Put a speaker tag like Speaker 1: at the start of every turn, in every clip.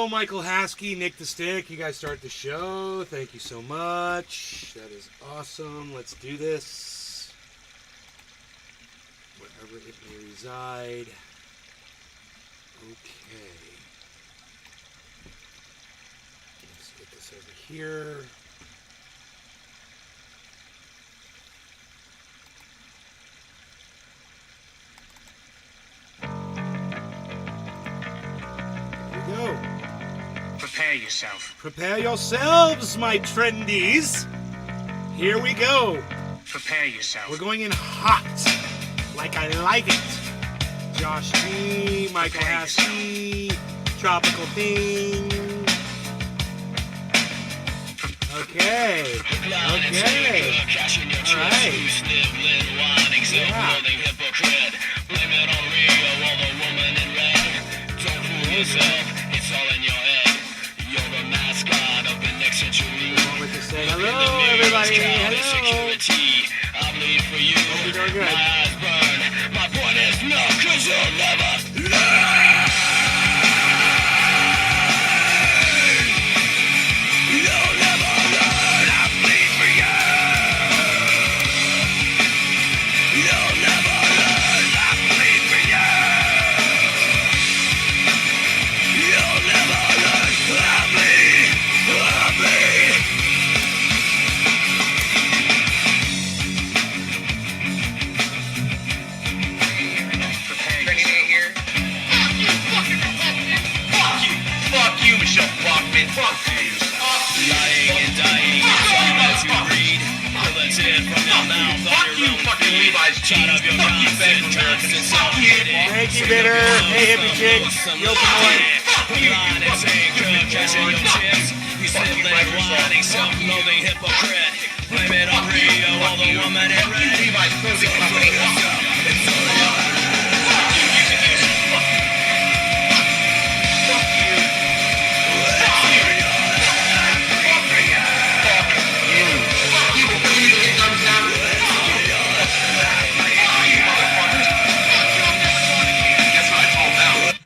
Speaker 1: Hello, Michael Haskey, Nick the Stick. You guys start the show. Thank you so much. That is awesome. Let's do this. Wherever it may reside. Okay. Let's get this over here. Go.
Speaker 2: Prepare yourself.
Speaker 1: Prepare yourselves, my trendies. Here we go.
Speaker 2: Prepare yourself.
Speaker 1: We're going in hot, like I like it. Josh G, Michael Haskey, Tropical Thing. Okay. Okay. All right.
Speaker 3: It's all in your head. You're the mascot of the next century.
Speaker 1: Hello, everybody. Hello.
Speaker 3: I bleed for you.
Speaker 1: Hope you're doing good.
Speaker 3: My eyes burn. My point is no, 'cause you'll never learn. You'll never learn. I bleed for you. You'll never learn. I bleed for you. You'll never learn. I bleed. I bleed. Fuck you, Michelle Bachman. Fuck you. Lying and dying is all that you read. Bullets in from your mouth. Fuck you, fucking Levi's jeans. Fuck you, Ben Johnson. Fuck you.
Speaker 1: Thank you, Bitter. Hey, hippie chick. Yo, boy.
Speaker 3: Lying, self-loathing hypocrite. Blame it on Rio, all the woman in red.
Speaker 4: Levi's clothing company.
Speaker 3: It's all your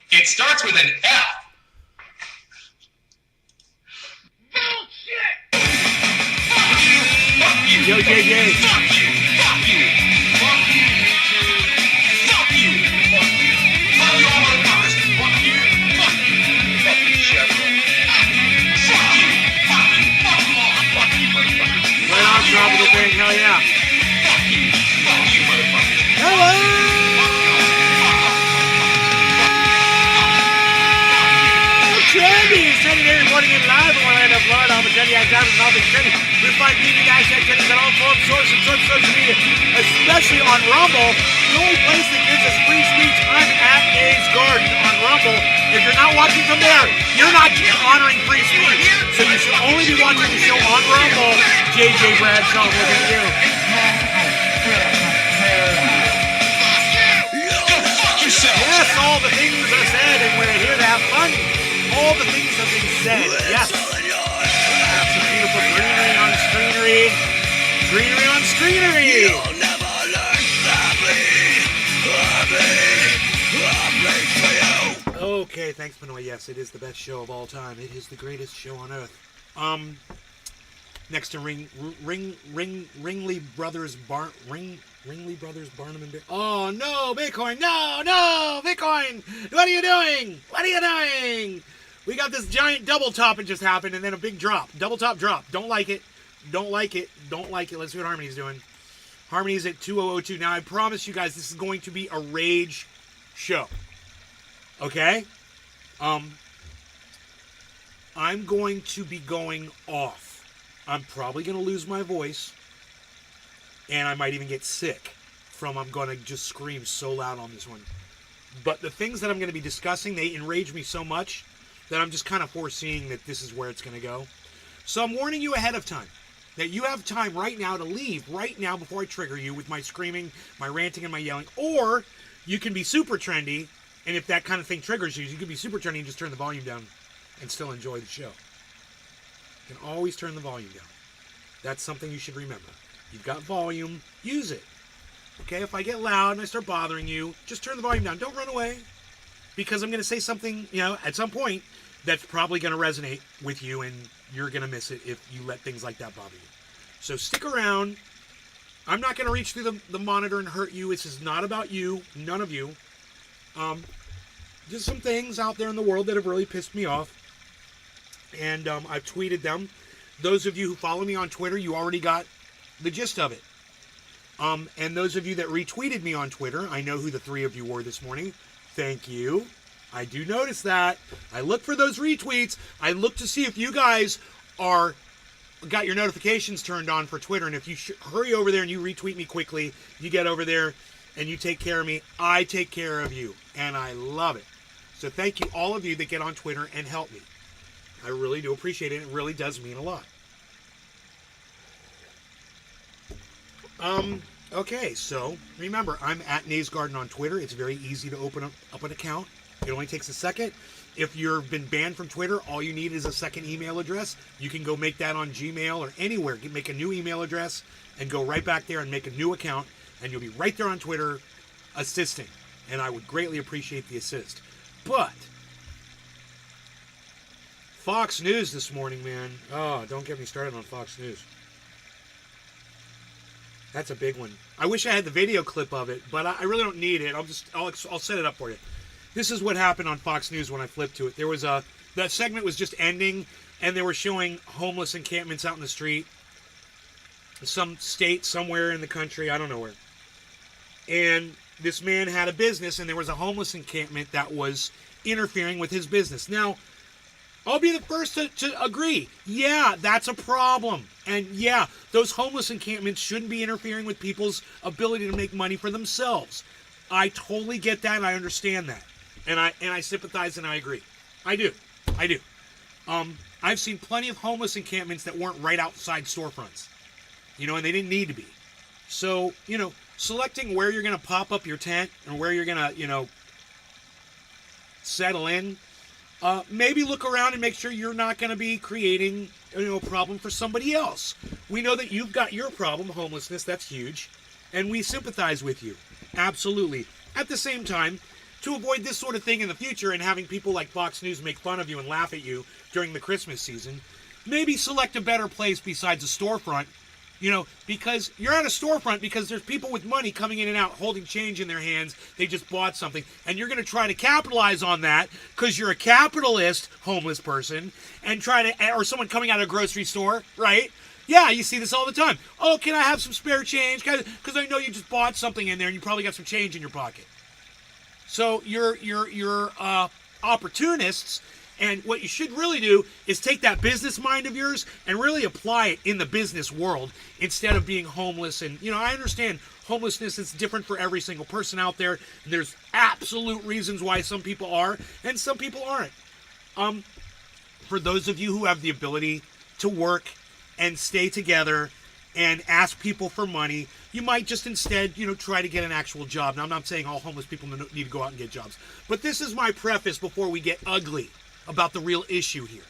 Speaker 4: It starts with an F.
Speaker 3: bullshit! Fuck you!
Speaker 1: Yo, JJ.
Speaker 3: Fuck you! Fuck you! Fuck you! Fuck you! Fuck you! Fuck you all motherfuckers! Fuck you! Fuck you! Fuck you, Chevron! Fuck you! Fuck you! Fuck you all! Fuck you, motherfuckers!
Speaker 1: Right on, Tropical Thing. Hell yeah.
Speaker 3: Fuck you! Fuck you, motherfuckers!
Speaker 1: Hello. Trendies, Teddy there reporting in live from Orlando, Florida. I'm a Teddy. I'm Travis and all things trendy. You'll find me # Teddy's on all forms, sources, social media, especially on Rumble. The only place that gives us free speech. I'm at Dave's Garden on Rumble. If you're not watching from there, you're not honoring free speech. So you should only be watching the show on Rumble. JJ Bradshaw, look at you. Yes, all the things are said, and we're here to have fun. All the things have been said. Yes. That's some beautiful greenery on screenery. Greenery on screenery.
Speaker 3: You'll never learn. I bleed for you.
Speaker 1: Okay, thanks, Benoit. Yes, it is the best show of all time. It is the greatest show on earth. Next to Ringley Brothers Barnum and Bear. Oh no, Bitcoin! No, Bitcoin! What are you doing? What are you doing? We got this giant double top that just happened, and then a big drop. Double top drop. Don't like it. Don't like it. Don't like it. Let's see what Harmony's doing. Harmony's at 2002. Now I promise you guys, this is going to be a rage show. Okay? I'm going to be going off. I'm probably going to lose my voice. And I might even get sick from I'm going to just scream so loud on this one. But the things that I'm going to be discussing, they enrage me so much that I'm just kind of foreseeing that this is where it's going to go. So I'm warning you ahead of time that you have time right now to leave right now before I trigger you with my screaming, my ranting, and my yelling. Or you can be super trendy, and if that kind of thing triggers you, you can be super trendy and just turn the volume down and still enjoy the show. You can always turn the volume down. That's something you should remember. You've got volume, use it. Okay, if I get loud and I start bothering you, just turn the volume down. Don't run away. Because I'm going to say something, at some point that's probably going to resonate with you, and you're going to miss it if you let things like that bother you. So stick around. I'm not going to reach through the monitor and hurt you. This is not about you, none of you. Just some things out there in the world that have really pissed me off, and I've tweeted them. Those of you who follow me on Twitter, you already got the gist of it. And those of you that retweeted me on Twitter, I know who the 3 of you were this morning. Thank you. I do notice that. I look for those retweets. I look to see if you guys got your notifications turned on for Twitter. And if you hurry over there and you retweet me quickly, you get over there and you take care of me. I take care of you. And I love it. So thank you, all of you that get on Twitter and help me. I really do appreciate it. It really does mean a lot. Okay, so remember, I'm at Nay's Garden on Twitter. It's very easy to open up an account. It only takes a second. If you've been banned from Twitter, all you need is a second email address. You can go make that on Gmail or anywhere. Make a new email address and go right back there and make a new account, and you'll be right there on Twitter assisting. And I would greatly appreciate the assist. But Fox News this morning, man. Oh, don't get me started on Fox News. That's a big one. I wish I had the video clip of it, but I really don't need it. I'll set it up for you. This is what happened on Fox News when I flipped to it. There was that segment was just ending, and they were showing homeless encampments out in the street. Some state, somewhere in the country, I don't know where. And this man had a business, and there was a homeless encampment that was interfering with his business. Now, I'll be the first to agree. Yeah, that's a problem. And yeah, those homeless encampments shouldn't be interfering with people's ability to make money for themselves. I totally get that, and I understand that. And I sympathize, and I agree. I do. I've seen plenty of homeless encampments that weren't right outside storefronts. And they didn't need to be. So, selecting where you're going to pop up your tent and where you're going to, settle in, maybe look around and make sure you're not going to be creating, a problem for somebody else. We know that you've got your problem, homelessness. That's huge. And we sympathize with you. Absolutely. At the same time, to avoid this sort of thing in the future and having people like Fox News make fun of you and laugh at you during the Christmas season, maybe select a better place besides a storefront. Because you're at a storefront because there's people with money coming in and out holding change in their hands. They just bought something. And you're going to try to capitalize on that because you're a capitalist homeless person and or someone coming out of a grocery store, right? Yeah, you see this all the time. Oh, can I have some spare change? Because I know you just bought something in there and you probably got some change in your pocket. So you're opportunists. And what you should really do is take that business mind of yours and really apply it in the business world instead of being homeless. And, I understand homelessness is different for every single person out there. And there's absolute reasons why some people are and some people aren't. For those of you who have the ability to work and stay together and ask people for money, you might just instead, try to get an actual job. Now, I'm not saying all homeless people need to go out and get jobs. But this is my preface before we get ugly about the real issue here.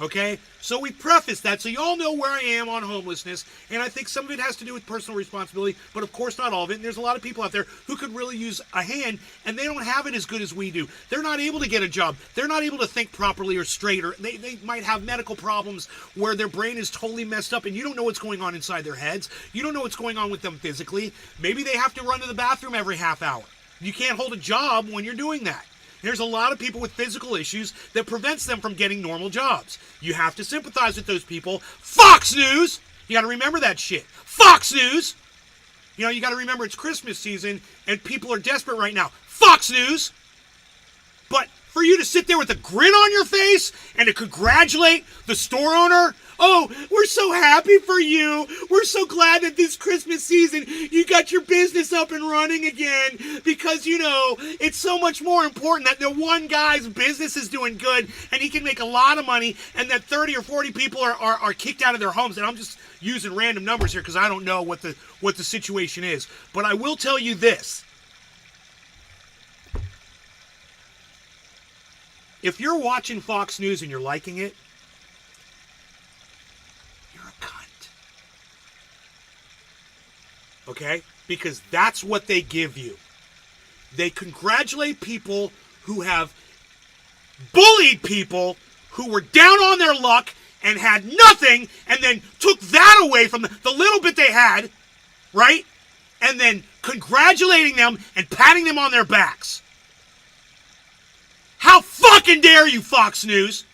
Speaker 1: Okay? So we preface that so you all know where I am on homelessness, and I think some of it has to do with personal responsibility, but of course not all of it. And there's a lot of people out there who could really use a hand, and they don't have it as good as we do. They're not able to get a job. They're not able to think properly or straight, or they might have medical problems where their brain is totally messed up, and you don't know what's going on inside their heads. You don't know what's going on with them physically. Maybe they have to run to the bathroom every half hour. You can't hold a job when you're doing that. There's a lot of people with physical issues that prevents them from getting normal jobs. You have to sympathize with those people. Fox News! You got to remember that shit. Fox News! You got to remember it's Christmas season and people are desperate right now. Fox News! But for you to sit there with a grin on your face and to congratulate the store owner, oh, we're so happy for you. We're so glad that this Christmas season you got your business up and running again because, it's so much more important that the one guy's business is doing good and he can make a lot of money and that 30 or 40 people are kicked out of their homes. And I'm just using random numbers here because I don't know what the situation is. But I will tell you this. If you're watching Fox News and you're liking it, you're a cunt. Okay? Because that's what they give you. They congratulate people who have bullied people who were down on their luck and had nothing, and then took that away from the little bit they had, right? And then congratulating them and patting them on their backs. How fucking dare you, Fox News?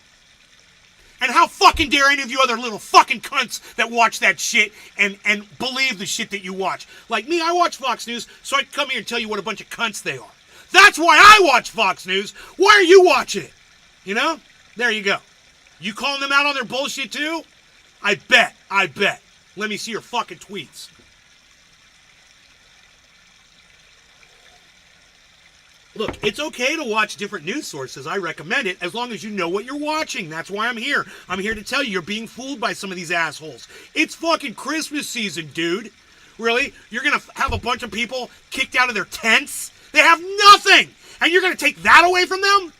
Speaker 1: And how fucking dare any of you other little fucking cunts that watch that shit and believe the shit that you watch. Like me, I watch Fox News, so I can come here and tell you what a bunch of cunts they are. That's why I watch Fox News. Why are you watching it? You know? There you go. You calling them out on their bullshit too? I bet. Let me see your fucking tweets. Look, it's okay to watch different news sources. I recommend it as long as you know what you're watching. That's why I'm here. I'm here to tell you you're being fooled by some of these assholes. It's fucking Christmas season, dude. Really? You're going to have a bunch of people kicked out of their tents? They have nothing! And you're going to take that away from them?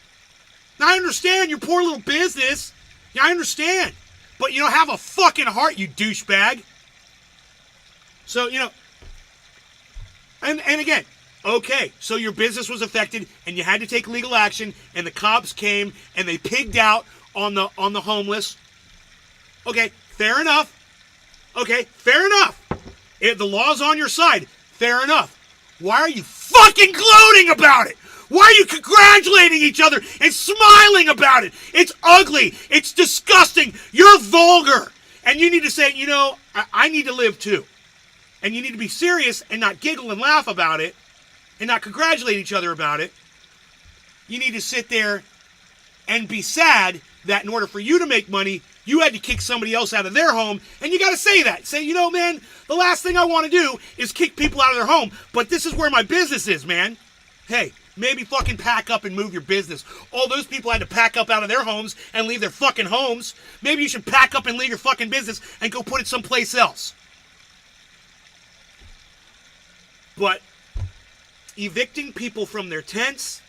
Speaker 1: Now, I understand your poor little business. Yeah, I understand. But, have a fucking heart, you douchebag. So, and again, okay, so your business was affected and you had to take legal action and the cops came and they pigged out on the homeless. Okay, fair enough. The law's on your side. Fair enough. Why are you fucking gloating about it? Why are you congratulating each other and smiling about it? It's ugly. It's disgusting. You're vulgar. And you need to say, I need to live too. And you need to be serious and not giggle and laugh about it and not congratulate each other about it. You need to sit there and be sad that in order for you to make money, you had to kick somebody else out of their home, and you got to say that. Say, man, the last thing I want to do is kick people out of their home, but this is where my business is, man. Hey, maybe fucking pack up and move your business. All those people had to pack up out of their homes and leave their fucking homes. Maybe you should pack up and leave your fucking business and go put it someplace else. But evicting people from their tents,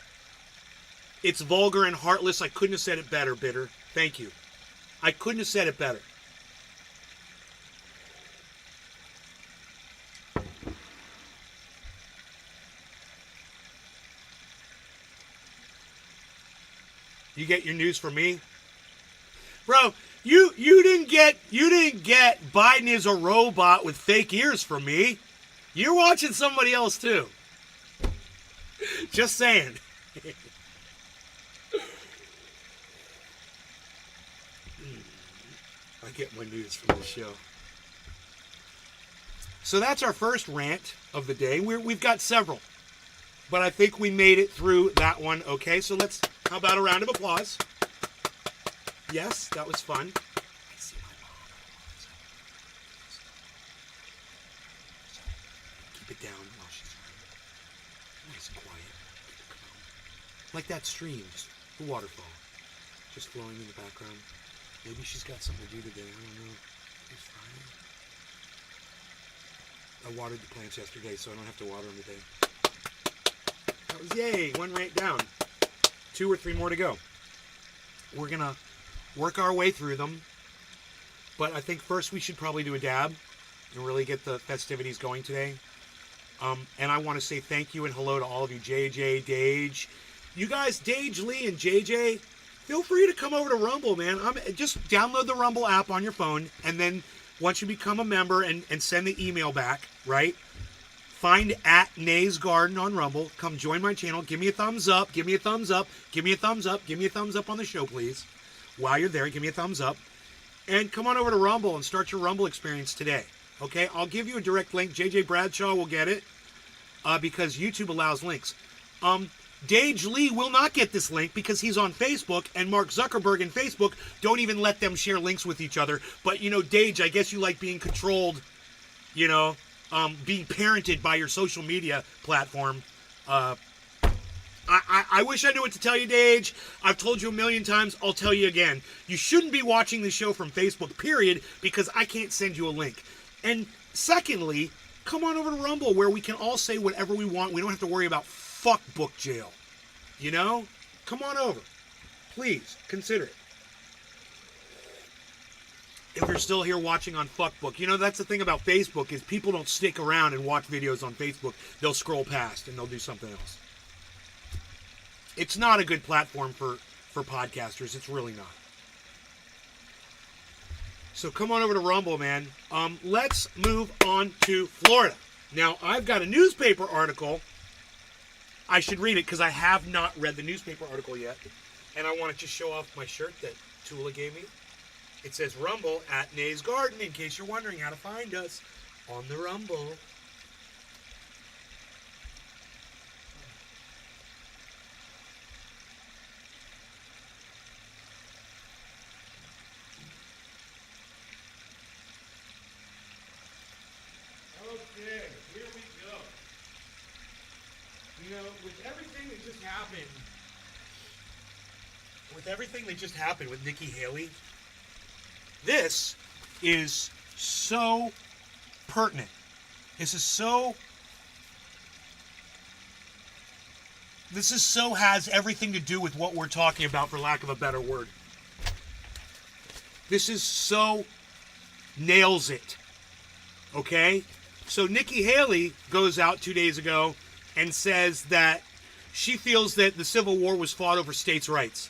Speaker 1: it's vulgar and heartless. I couldn't have said it better, Bitter. Thank you. I couldn't have said it better. You get your news from me? Bro, you didn't get Biden is a robot with fake ears from me. You're watching somebody else too. Just saying. I get my news from the show. So that's our first rant of the day. We've got several, but I think we made it through that one. Okay, so how about a round of applause? Yes, that was fun. I see my mom. So keep it down while she's nice and quiet. Like that stream, just the waterfall, just flowing in the background. Maybe she's got something to do today. I don't know. It's Friday. I watered the plants yesterday, so I don't have to water them today. That was yay! One rant down. 2 or 3 more to go. We're gonna work our way through them, but I think first we should probably do a dab and really get the festivities going today. And I want to say thank you and hello to all of you, JJ, Dage. You guys, Dage, Lee, and JJ, feel free to come over to Rumble, man. Just download the Rumble app on your phone, and then once you become a member and send the email back, right? Find at Nay's Garden on Rumble. Come join my channel. Give me a thumbs up. Give me a thumbs up. Give me a thumbs up. Give me a thumbs up on the show, please. While you're there, give me a thumbs up. And come on over to Rumble and start your Rumble experience today. Okay? I'll give you a direct link. JJ Bradshaw will get it because YouTube allows links. Dage Lee will not get this link because he's on Facebook, and Mark Zuckerberg and Facebook don't even let them share links with each other. But, Dage, I guess you like being controlled, being parented by your social media platform. I wish I knew what to tell you, Dage. I've told you a million times. I'll tell you again. You shouldn't be watching the show from Facebook, period, because I can't send you a link. And secondly, come on over to Rumble where we can all say whatever we want. We don't have to worry about fuck book jail. Come on over. Please, consider it. If you're still here watching on Fuckbook, that's the thing about Facebook is people don't stick around and watch videos on Facebook. They'll scroll past and they'll do something else. It's not a good platform for for podcasters. It's really not. So come on over to Rumble, man. Let's move on to Florida. Now, I've got a newspaper article. I should read it because I have not read the newspaper article yet. And I wanted to show off my shirt that Tula gave me. It says Rumble at Nay's Garden, in case you're wondering how to find us on the Rumble. Okay, here we go. You know, with everything that just happened with Nikki Haley, this is so pertinent. This has everything to do with what we're talking about, for lack of a better word. This is so nails it. Okay? So Nikki Haley goes out 2 days ago and says that she feels that the Civil War was fought over states' rights.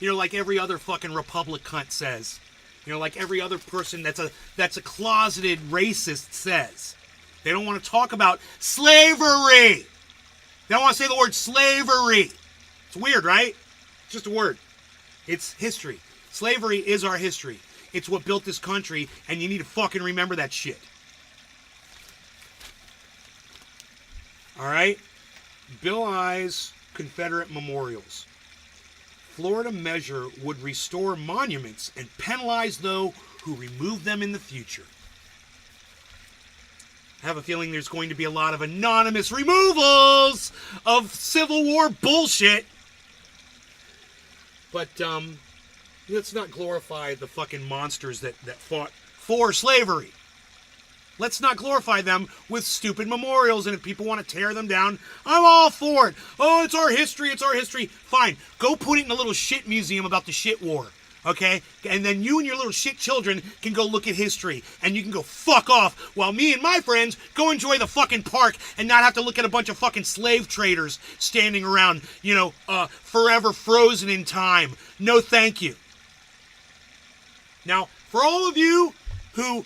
Speaker 1: You know, like every other fucking Republic cunt says. You know, like every other person that's a closeted racist says. They don't want to talk about slavery. They don't want to say the word slavery. It's weird, right? It's just a word. It's history. Slavery is our history. It's what built this country, and you need to fucking remember that shit. All right? Bill I's Confederate memorials. Florida measure would restore monuments and penalize those who remove them in the future. I have a feeling there's going to be a lot of anonymous removals of Civil War bullshit. But let's not glorify the fucking monsters that fought for slavery. Let's not glorify them with stupid memorials, and if people want to tear them down, I'm all for it. Oh, it's our history, it's our history. Fine, go put it in a little shit museum about the shit war, okay? And then you and your little shit children can go look at history, and you can go fuck off, while me and my friends go enjoy the fucking park and not have to look at a bunch of fucking slave traders standing around, you know, forever frozen in time. No thank you. Now, for all of you who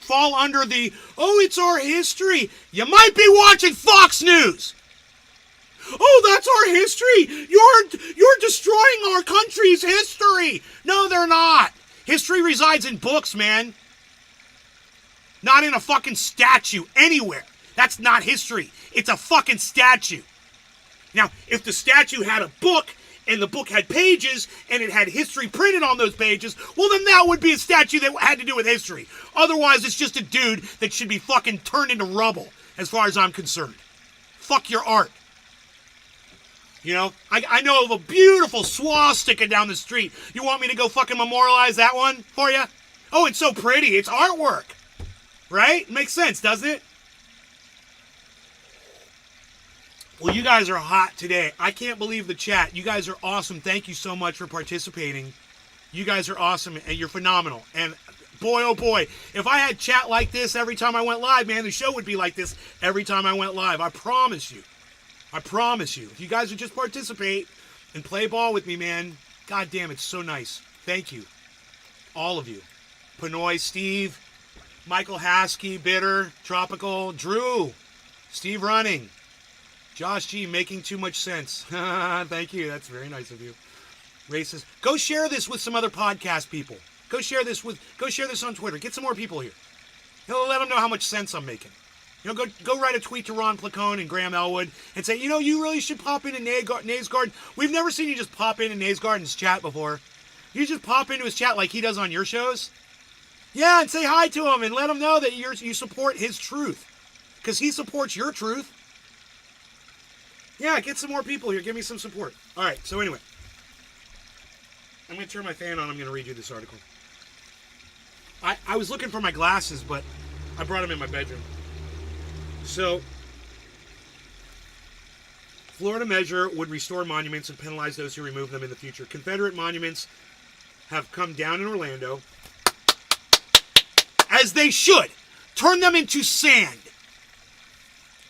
Speaker 1: fall under the, oh, it's our history, you might be watching Fox News. Oh, that's our history. You're destroying our country's history. No, they're not. History resides in books, man. Not in a fucking statue anywhere. That's not history. It's a fucking statue. Now, if the statue had a book, and the book had pages, and it had history printed on those pages, well, then that would be a statue that had to do with history. Otherwise, it's just a dude that should be fucking turned into rubble, as far as I'm concerned. Fuck your art. You know, I know of a beautiful swastika down the street. You want me to go fucking memorialize that one for you? Oh, it's so pretty. It's artwork. Right? Makes sense, doesn't it? Well, you guys are hot today. I can't believe the chat. You guys are awesome. Thank you so much for participating. You guys are awesome, and you're phenomenal. And boy, oh boy, if I had chat like this every time I went live, man, the show would be like this every time I went live. I promise you. I promise you. If you guys would just participate and play ball with me, man, god damn, it's so nice. Thank you. All of you. Pinoy, Steve, Michael Haskey, Bitter, Tropical, Drew, Steve Running, Josh G, making too much sense. Thank you. That's very nice of you. Racist. Go share this with some other podcast people. Go share this on Twitter. Get some more people here. Let them know how much sense I'm making. You know, go write a tweet to Ron Placone and Graham Elwood and say, you know, you really should pop into Nay's Garden. We've never seen you just pop into Nay's Garden's chat before. You just pop into his chat like he does on your shows. Yeah, and say hi to him and let him know that you support his truth. Because he supports your truth. Yeah, get some more people here. Give me some support. All right, so anyway. I'm going to turn my fan on. I'm going to read you this article. I was looking for my glasses, but I brought them in my bedroom. So, Florida measure would restore monuments and penalize those who remove them in the future. Confederate monuments have come down in Orlando, as they should. Turn them into sand.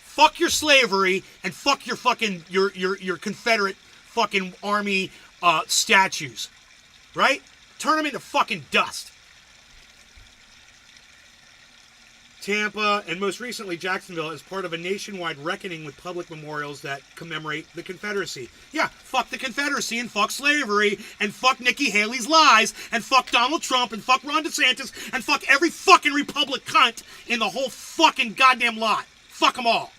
Speaker 1: Fuck your slavery and fuck your fucking your Confederate fucking army statues, right? Turn them into fucking dust. Tampa, and most recently Jacksonville, as part of a nationwide reckoning with public memorials that commemorate the Confederacy. Yeah, fuck the Confederacy, and fuck slavery, and fuck Nikki Haley's lies, and fuck Donald Trump, and fuck Ron DeSantis, and fuck every fucking Republic cunt in the whole fucking goddamn lot. Fuck them all.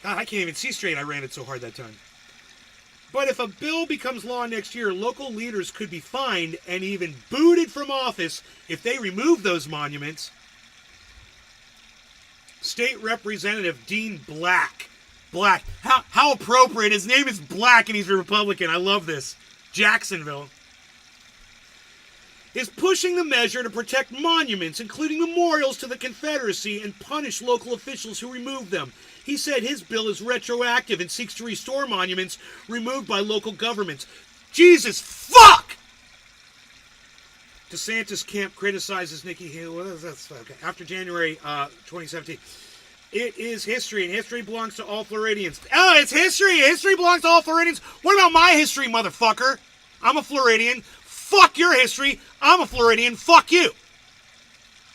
Speaker 1: God, I can't even see straight. I ran it so hard that time. But if a bill becomes law next year, local leaders could be fined and even booted from office if they remove those monuments. State Representative Dean Black. How appropriate. His name is Black and he's a Republican. I love this. Jacksonville. Is pushing the measure to protect monuments, including memorials to the Confederacy, and punish local officials who remove them. He said his bill is retroactive and seeks to restore monuments removed by local governments. Jesus fuck! DeSantis camp criticizes Nikki Haley. Well, that's okay. After January 2017. It is history, and history belongs to all Floridians. Oh, it's history! History belongs to all Floridians. What about my history, motherfucker? I'm a Floridian. Fuck your history. I'm a Floridian. Fuck you.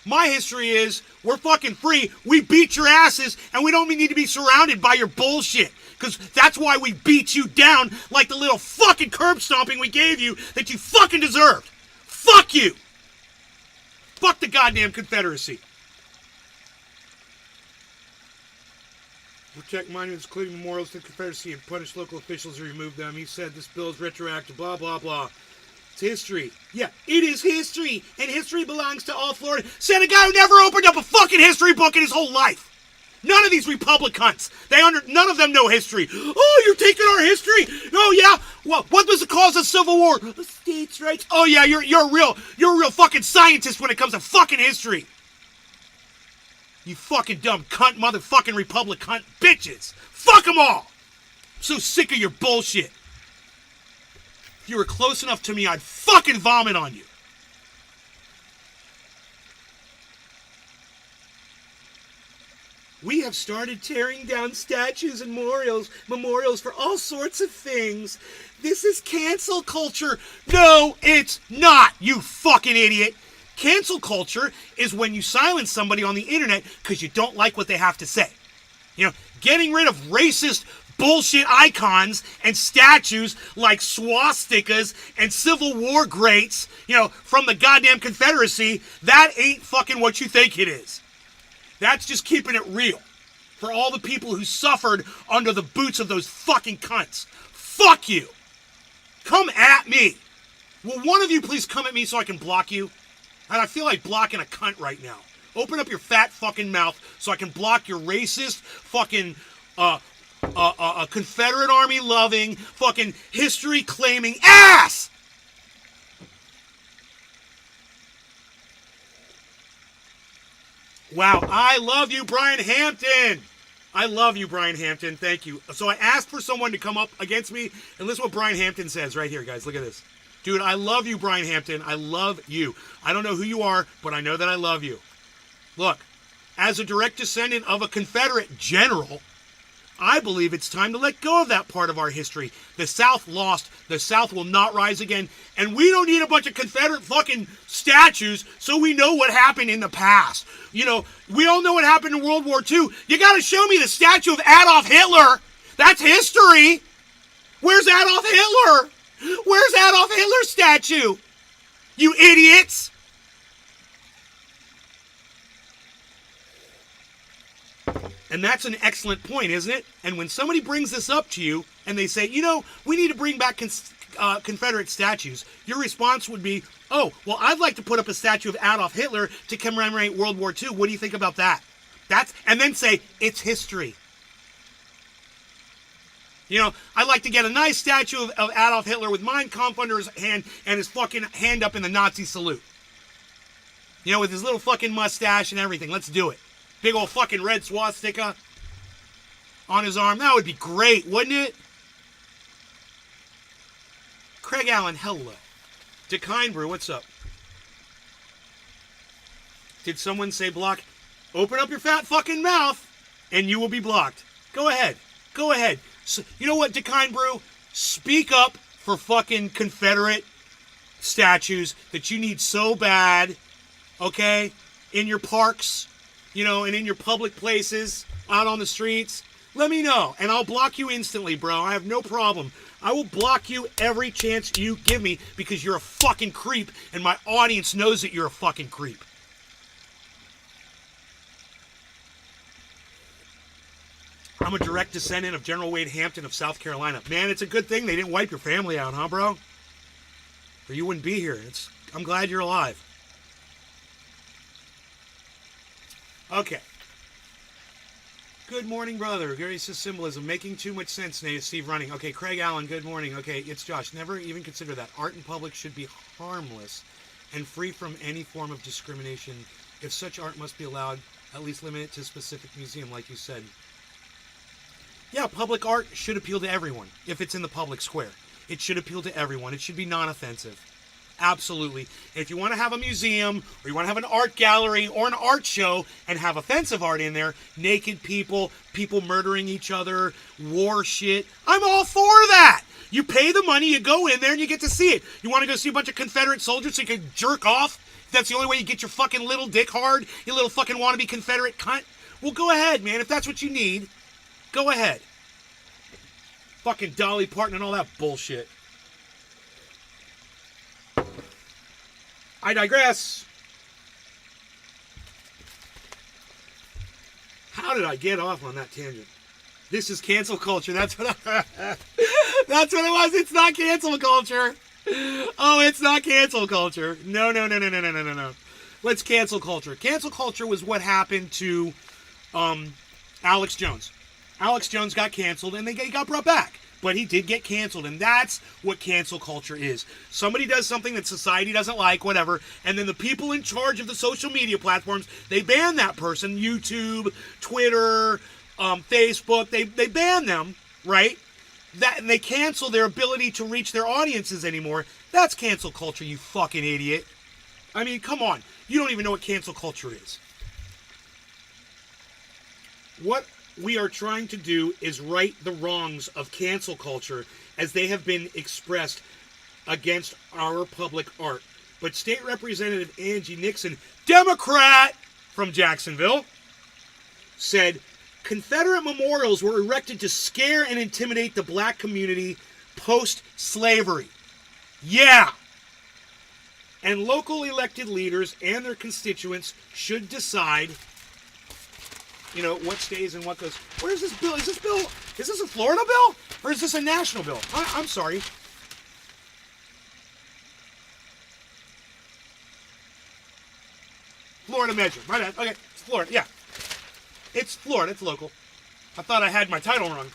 Speaker 1: My history is we're fucking free. We beat your asses, and we don't need to be surrounded by your bullshit. Because that's why we beat you down like the little fucking curb stomping we gave you that you fucking deserved. Fuck you. Fuck the goddamn Confederacy. Protect monuments, including memorials to the Confederacy, and punish local officials who remove them. He said this bill is retroactive, blah, blah, blah. It's history. Yeah, it is history, and history belongs to all Florida. Said a guy who never opened up a fucking history book in his whole life. None of these Republicans, none of them know history. Oh, you're taking our history? Oh yeah. Well, what was the cause of Civil War? States' rights. Oh yeah, you're a real fucking scientist when it comes to fucking history. You fucking dumb cunt, motherfucking Republic cunt bitches. Fuck them all. I'm so sick of your bullshit. If you were close enough to me, I'd fucking vomit on you. We have started tearing down statues and memorials for all sorts of things. This is cancel culture. No, it's not, you fucking idiot. Cancel culture is when you silence somebody on the internet because you don't like what they have to say. You know, getting rid of racist bullshit icons and statues like swastikas and Civil War greats, you know, from the goddamn Confederacy, that ain't fucking what you think it is. That's just keeping it real for all the people who suffered under the boots of those fucking cunts. Fuck you. Come at me. Will one of you please come at me so I can block you? And I feel like blocking a cunt right now. Open up your fat fucking mouth so I can block your racist fucking Confederate Army loving fucking history claiming ass. Wow, I love you, Brian Hampton. I love you, Brian Hampton. Thank you. So I asked for someone to come up against me, and listen to what Brian Hampton says right here, guys. Look at this. Dude, I love you, Brian Hampton. I love you. I don't know who you are, but I know that I love you. Look, as a direct descendant of a Confederate general, I believe it's time to let go of that part of our history. The South lost. The South will not rise again. And we don't need a bunch of Confederate fucking statues so we know what happened in the past. You know, we all know what happened in World War II. You got to show me the statue of Adolf Hitler. That's history. Where's Adolf Hitler? Where's Adolf Hitler's statue? You idiots. And that's an excellent point, isn't it? And when somebody brings this up to you and they say, you know, we need to bring back Confederate statues, your response would be, oh, well, I'd like to put up a statue of Adolf Hitler to commemorate World War II. What do you think about that? And then say, it's history. You know, I'd like to get a nice statue of Adolf Hitler with Mein Kampf under his hand and his fucking hand up in the Nazi salute. You know, with his little fucking mustache and everything. Let's do it. Big old fucking red swastika on his arm. That would be great, wouldn't it? Craig Allen, hello. Decine Brew, what's up? Did someone say block? Open up your fat fucking mouth and you will be blocked. Go ahead. Go ahead. So, you know what, Decine Brew? Speak up for fucking Confederate statues that you need so bad, okay? In your parks, and in your public places, out on the streets. Let me know, and I'll block you instantly, bro. I have no problem. I will block you every chance you give me because you're a fucking creep, and my audience knows that you're a fucking creep. I'm a direct descendant of General Wade Hampton of South Carolina. Man, it's a good thing they didn't wipe your family out, huh, bro? Or you wouldn't be here. I'm glad you're alive. Okay. Good morning, brother. Gracious symbolism. Making too much sense, Steve Running. Okay, Craig Allen, good morning. Okay, it's Josh. Never even consider that. Art in public should be harmless and free from any form of discrimination. If such art must be allowed, at least limit it to a specific museum, like you said. Yeah, public art should appeal to everyone if it's in the public square. It should appeal to everyone. It should be non-offensive. Absolutely. If you want to have a museum or you want to have an art gallery or an art show and have offensive art in there, naked people, people murdering each other, war shit, I'm all for that. You pay the money, you go in there and you get to see it. You want to go see a bunch of Confederate soldiers so you can jerk off? If that's the only way you get your fucking little dick hard, you little fucking wannabe Confederate cunt? Well, go ahead, man. If that's what you need, go ahead. Fucking Dolly Parton and all that bullshit. I digress. How did I get off on that tangent? This is cancel culture. That's what that's what it was. It's not cancel culture. Oh, it's not cancel culture. No. Let's cancel culture. Cancel culture was what happened to Alex Jones. Alex Jones got canceled and he got brought back. But he did get canceled, and that's what cancel culture is. Somebody does something that society doesn't like, whatever, and then the people in charge of the social media platforms, they ban that person. YouTube, Twitter, Facebook, they ban them, right? And they cancel their ability to reach their audiences anymore. That's cancel culture, you fucking idiot. I mean, come on. You don't even know what cancel culture is. What we are trying to do is right the wrongs of cancel culture as they have been expressed against our public art. But State Representative Angie Nixon, Democrat from Jacksonville, said Confederate memorials were erected to scare and intimidate the black community post-slavery. Yeah. And local elected leaders and their constituents should decide what stays and what goes. Where's this bill? Is this a Florida bill? Or is this a national bill? I'm sorry. Florida measure. My bad. Okay, it's Florida. Yeah. It's Florida. It's local. I thought I had my title wrong.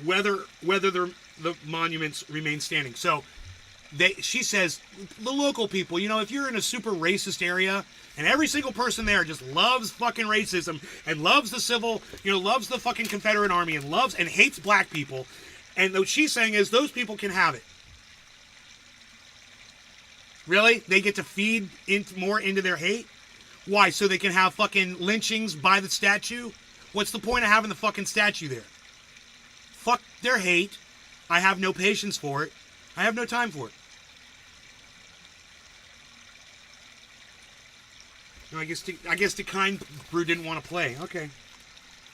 Speaker 1: Whether the monuments remain standing. So, she says, the local people, if you're in a super racist area and every single person there just loves fucking racism and loves loves the fucking Confederate Army and hates black people, and what she's saying is those people can have it. Really? They get to feed more into their hate? Why? So they can have fucking lynchings by the statue? What's the point of having the fucking statue there? Fuck their hate. I have no patience for it. I have no time for it. No, I guess the kind brew didn't want to play. Okay.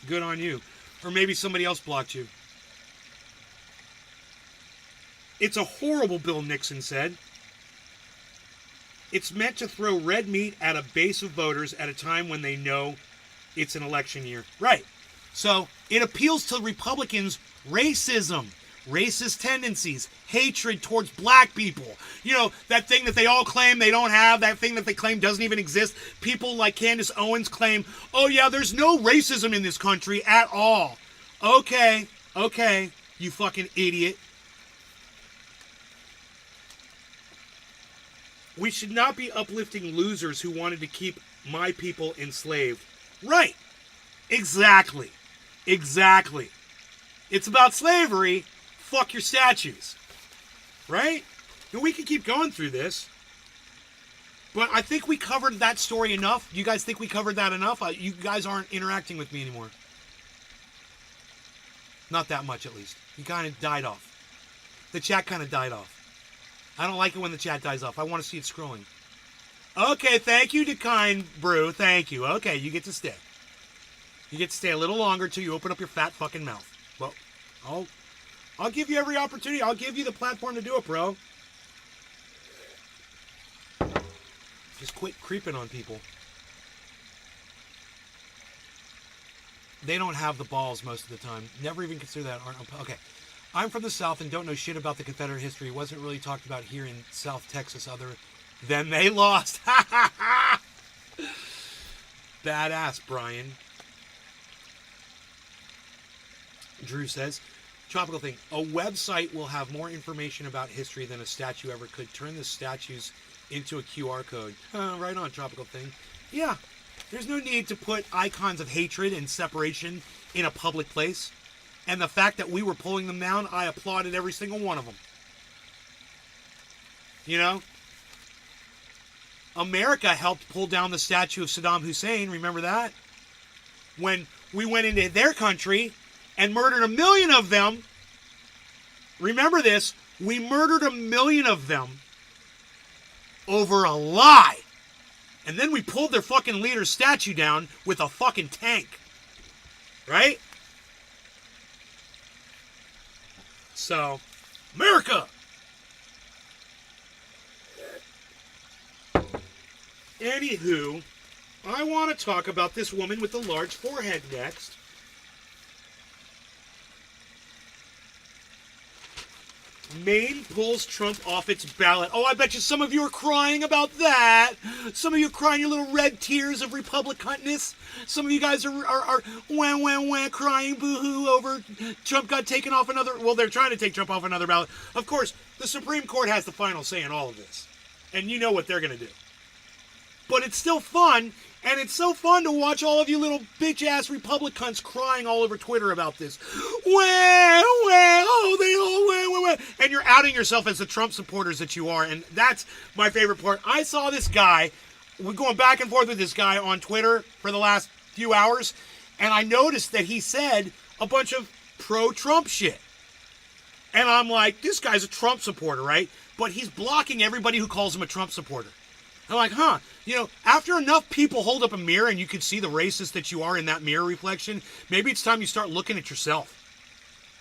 Speaker 1: Good on you. Or maybe somebody else blocked you. It's a horrible bill, Nixon said. It's meant to throw red meat at a base of voters at a time when they know it's an election year. Right. So it appeals to Republicans' racism, racist tendencies, hatred towards black people. That thing that they all claim they don't have, that thing that they claim doesn't even exist. People like Candace Owens claim, oh yeah, there's no racism in this country at all. Okay, you fucking idiot. We should not be uplifting losers who wanted to keep my people enslaved. Right. Exactly. It's about slavery. Fuck your statues. Right? And we can keep going through this. But I think we covered that story enough. You guys think we covered that enough? You guys aren't interacting with me anymore. Not that much, at least. You kind of died off. The chat kind of died off. I don't like it when the chat dies off. I want to see it scrolling. Okay, thank you to Kind Brew. Thank you. Okay, you get to stay. You get to stay a little longer till you open up your fat fucking mouth. Well, I'll give you every opportunity. I'll give you the platform to do it, bro. Just quit creeping on people. They don't have the balls most of the time. Never even consider that. Okay. I'm from the South and don't know shit about the Confederate history. It wasn't really talked about here in South Texas other than they lost. Badass, Brian. Drew says, Tropical thing. A website will have more information about history than a statue ever could. Turn the statues into a QR code. Right on, Tropical thing. Yeah. There's no need to put icons of hatred and separation in a public place. And the fact that we were pulling them down, I applauded every single one of them. You know? America helped pull down the statue of Saddam Hussein. Remember that? When we went into their country and murdered 1 million of them. Remember this. We murdered 1 million of them over a lie. And then we pulled their fucking leader's statue down with a fucking tank. Right? So, America! Anywho, I want to talk about this woman with the large forehead next. Maine pulls Trump off its ballot. Oh, I bet you some of you are crying about that. Some of you are crying your little red tears of Republicanness. Some of you guys are wah, crying boo-hoo over Trump got taken off another... Well, they're trying to take Trump off another ballot. Of course, the Supreme Court has the final say in all of this. And you know what they're going to do. But it's still fun, and it's so fun to watch all of you little bitch-ass Republicans crying all over Twitter about this. And you're outing yourself as the Trump supporters that you are, and that's my favorite part. I saw this guy, we're going back and forth with this guy on Twitter for the last few hours, and I noticed that he said a bunch of pro-Trump shit. And I'm like, this guy's a Trump supporter, right? But he's blocking everybody who calls him a Trump supporter. I'm like, you know, after enough people hold up a mirror and you can see the racist that you are in that mirror reflection, maybe it's time you start looking at yourself.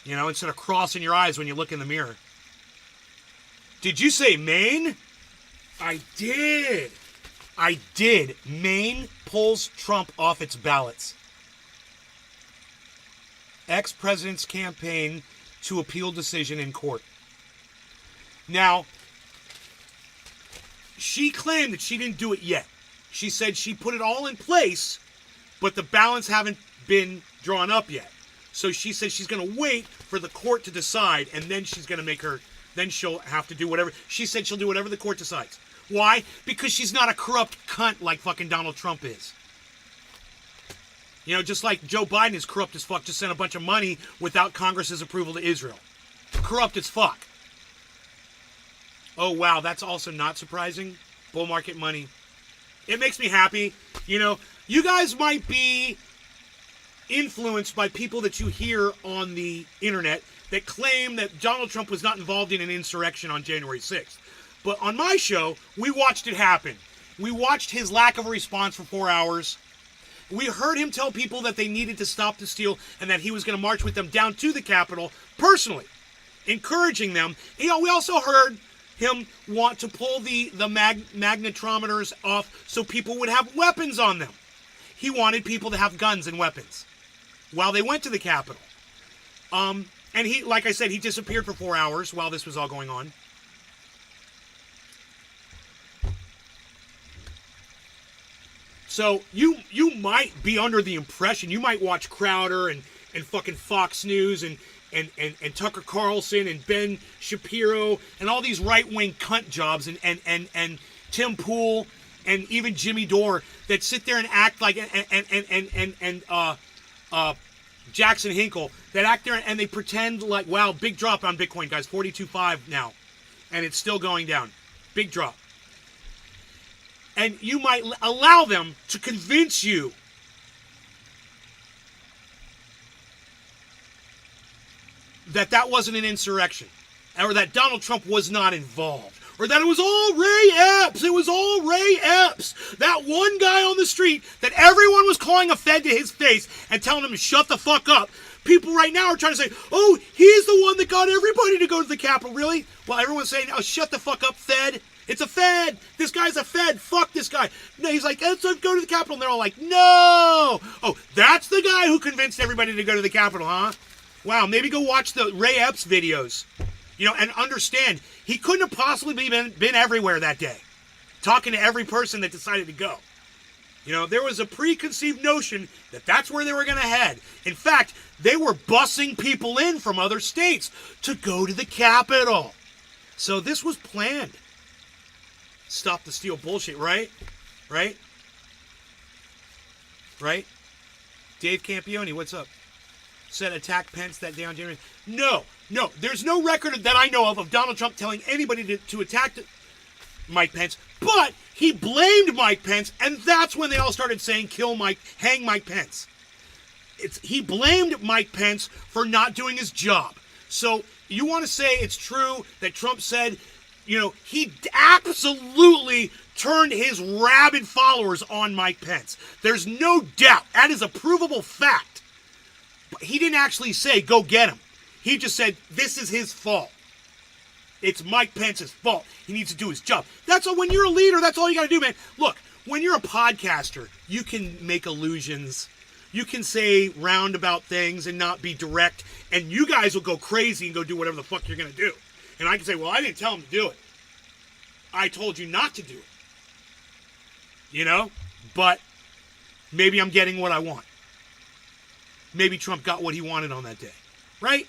Speaker 1: You know, instead of crossing your eyes when you look in the mirror. Did you say Maine? I did. Maine pulls Trump off its ballots. Ex-president's campaign to appeal decision in court. Now, she claimed that she didn't do it yet. She said she put it all in place, but the ballots haven't been drawn up yet. So she said she's going to wait for the court to decide, and then she's going to then she'll have to do whatever. She said she'll do whatever the court decides. Why? Because she's not a corrupt cunt like fucking Donald Trump is. You know, just like Joe Biden is corrupt as fuck, just sent a bunch of money without Congress's approval to Israel. Corrupt as fuck. Oh, wow, that's also not surprising. Bull market money. It makes me happy. You know, you guys might be influenced by people that you hear on the internet that claim that Donald Trump was not involved in an insurrection on January 6th. But on my show, we watched it happen. We watched his lack of a response for 4 hours. We heard him tell people that they needed to stop the steal and that he was going to march with them down to the Capitol personally, encouraging them. You know, we also heard him want to pull the magnetometers off so people would have weapons on them. He wanted people to have guns and weapons while they went to the Capitol. And he, like I said, he disappeared for 4 hours while this was all going on. So you might be under the impression, you might watch Crowder and fucking Fox News and Tucker Carlson and Ben Shapiro and all these right-wing cunt jobs and Tim Pool and even Jimmy Dore that sit there and act like and Jackson Hinkle that act there and they pretend like, wow, big drop on Bitcoin, guys, 42.5 now, and it's still going down. Big drop. And you might allow them to convince you that that wasn't an insurrection, or that Donald Trump was not involved, or that it was all Ray Epps. It was all Ray Epps. That one guy on the street that everyone was calling a Fed to his face and telling him to shut the fuck up. People right now are trying to say, oh, he's the one that got everybody to go to the Capitol. Really? Well, everyone's saying, oh, shut the fuck up, Fed. It's a Fed. This guy's a Fed. Fuck this guy. No, he's like, let's go to the Capitol. And they're all like, no. Oh, that's the guy who convinced everybody to go to the Capitol, huh? Wow, maybe go watch the Ray Epps videos, and understand he couldn't have possibly been everywhere that day, talking to every person that decided to go. There was a preconceived notion that that's where they were going to head. In fact, they were bussing people in from other states to go to the Capitol. So this was planned. Stop the steal bullshit, right? Right? Right? Dave Campione, what's up? Said attack Pence that day on January. No. There's no record that I know of Donald Trump telling anybody to attack Mike Pence. But he blamed Mike Pence, and that's when they all started saying, hang Mike Pence. He blamed Mike Pence for not doing his job. So you want to say it's true that Trump said, he absolutely turned his rabid followers on Mike Pence. There's no doubt. That is a provable fact. But he didn't actually say, go get him. He just said, this is his fault. It's Mike Pence's fault. He needs to do his job. That's all. When you're a leader, that's all you got to do, man. Look, when you're a podcaster, you can make allusions. You can say roundabout things and not be direct. And you guys will go crazy and go do whatever the fuck you're going to do. And I can say, well, I didn't tell him to do it. I told you not to do it. But maybe I'm getting what I want. Maybe Trump got what he wanted on that day. Right?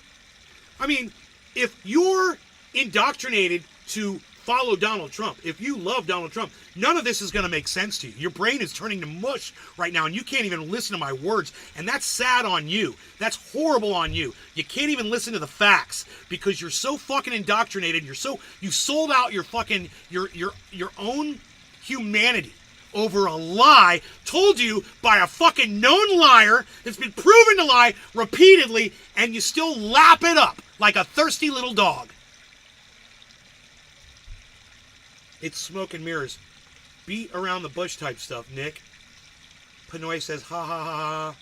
Speaker 1: I mean, if you're indoctrinated to follow Donald Trump, if you love Donald Trump, none of this is going to make sense to you. Your brain is turning to mush right now, and you can't even listen to my words. And that's sad on you. That's horrible on you. You can't even listen to the facts because you're so fucking indoctrinated. You sold out your fucking your own humanity over a lie told you by a fucking known liar that's been proven to lie repeatedly, and you still lap it up like a thirsty little dog. It's smoke and mirrors. Beat around the bush type stuff, Nick. Pinoy says, ha ha ha ha.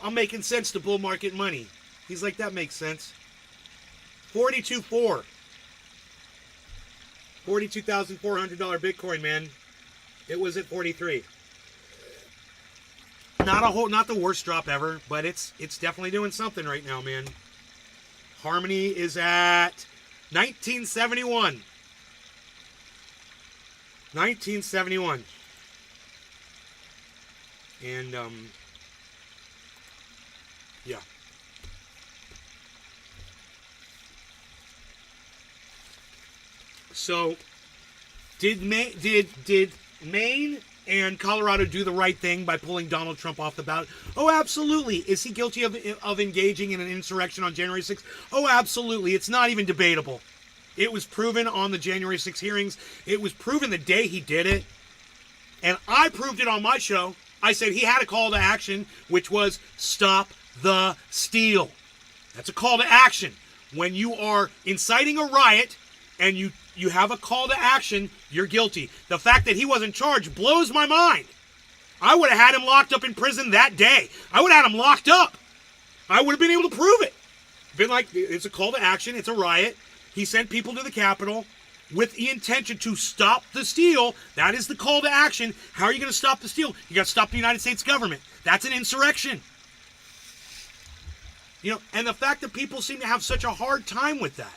Speaker 1: I'm making sense to bull market money. He's like, that makes sense. 42.4. $42,400 Bitcoin, man. It was at 43. Not the worst drop ever, but it's definitely doing something right now, man. Harmony is at 1971. 1971. And yeah. So, did Maine and Colorado do the right thing by pulling Donald Trump off the ballot? Oh, absolutely. Is he guilty of engaging in an insurrection on January 6th? Oh, absolutely. It's not even debatable. It was proven on the January 6th hearings. It was proven the day he did it. And I proved it on my show. I said he had a call to action, which was stop the steal. That's a call to action. When you are inciting a riot and you have a call to action, you're guilty. The fact that he wasn't charged blows my mind. I would have had him locked up in prison that day. I would have had him locked up. I would have been able to prove it. Been like, it's a call to action. It's a riot. He sent people to the Capitol with the intention to stop the steal. That is the call to action. How are you going to stop the steal? You got to stop the United States government. That's an insurrection. And the fact that people seem to have such a hard time with that.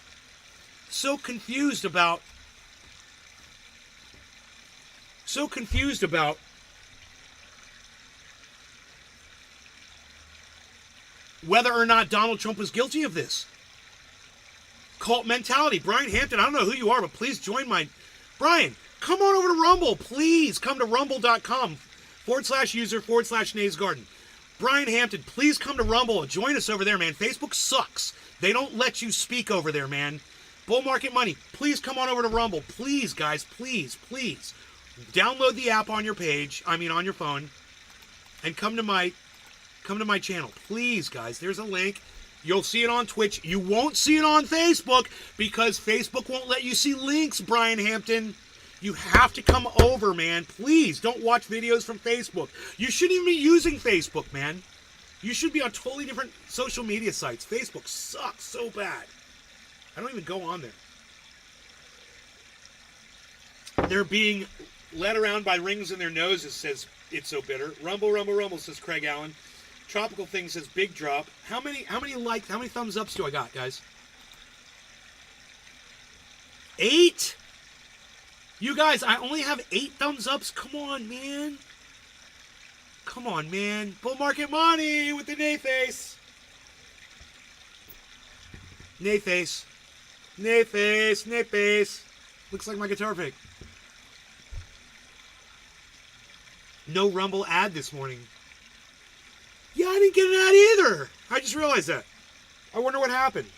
Speaker 1: So confused about whether or not Donald Trump was guilty of this. Cult mentality. Brian Hampton, I don't know who you are, but please join my... Brian, come on over to Rumble. Please come to rumble.com/user/Nays Garden. Brian Hampton, please come to Rumble. Join us over there, man. Facebook sucks. They don't let you speak over there, man. Bull Market Money. Please come on over to Rumble. Please, guys. Please, please. Download the app on your page. I mean, on your phone. And come to my channel. Please, guys. There's a link. You'll see it on Twitch. You won't see it on Facebook because Facebook won't let you see links, Brian Hampton. You have to come over, man. Please don't watch videos from Facebook. You shouldn't even be using Facebook, man. You should be on totally different social media sites. Facebook sucks so bad. I don't even go on there. They're being led around by rings in their noses, says It's So Bitter. Rumble, rumble, rumble, says Craig Allen. Tropical Thing says big drop. How many thumbs ups do I got, guys? 8? You guys, I only have 8 thumbs ups. Come on, man. Come on, man. Bull Market Money with the nay face. Nay face. Nay face. Nay face. Looks like my guitar pick. No Rumble ad this morning. Yeah, I didn't get an ad either. I just realized that. I wonder what happened.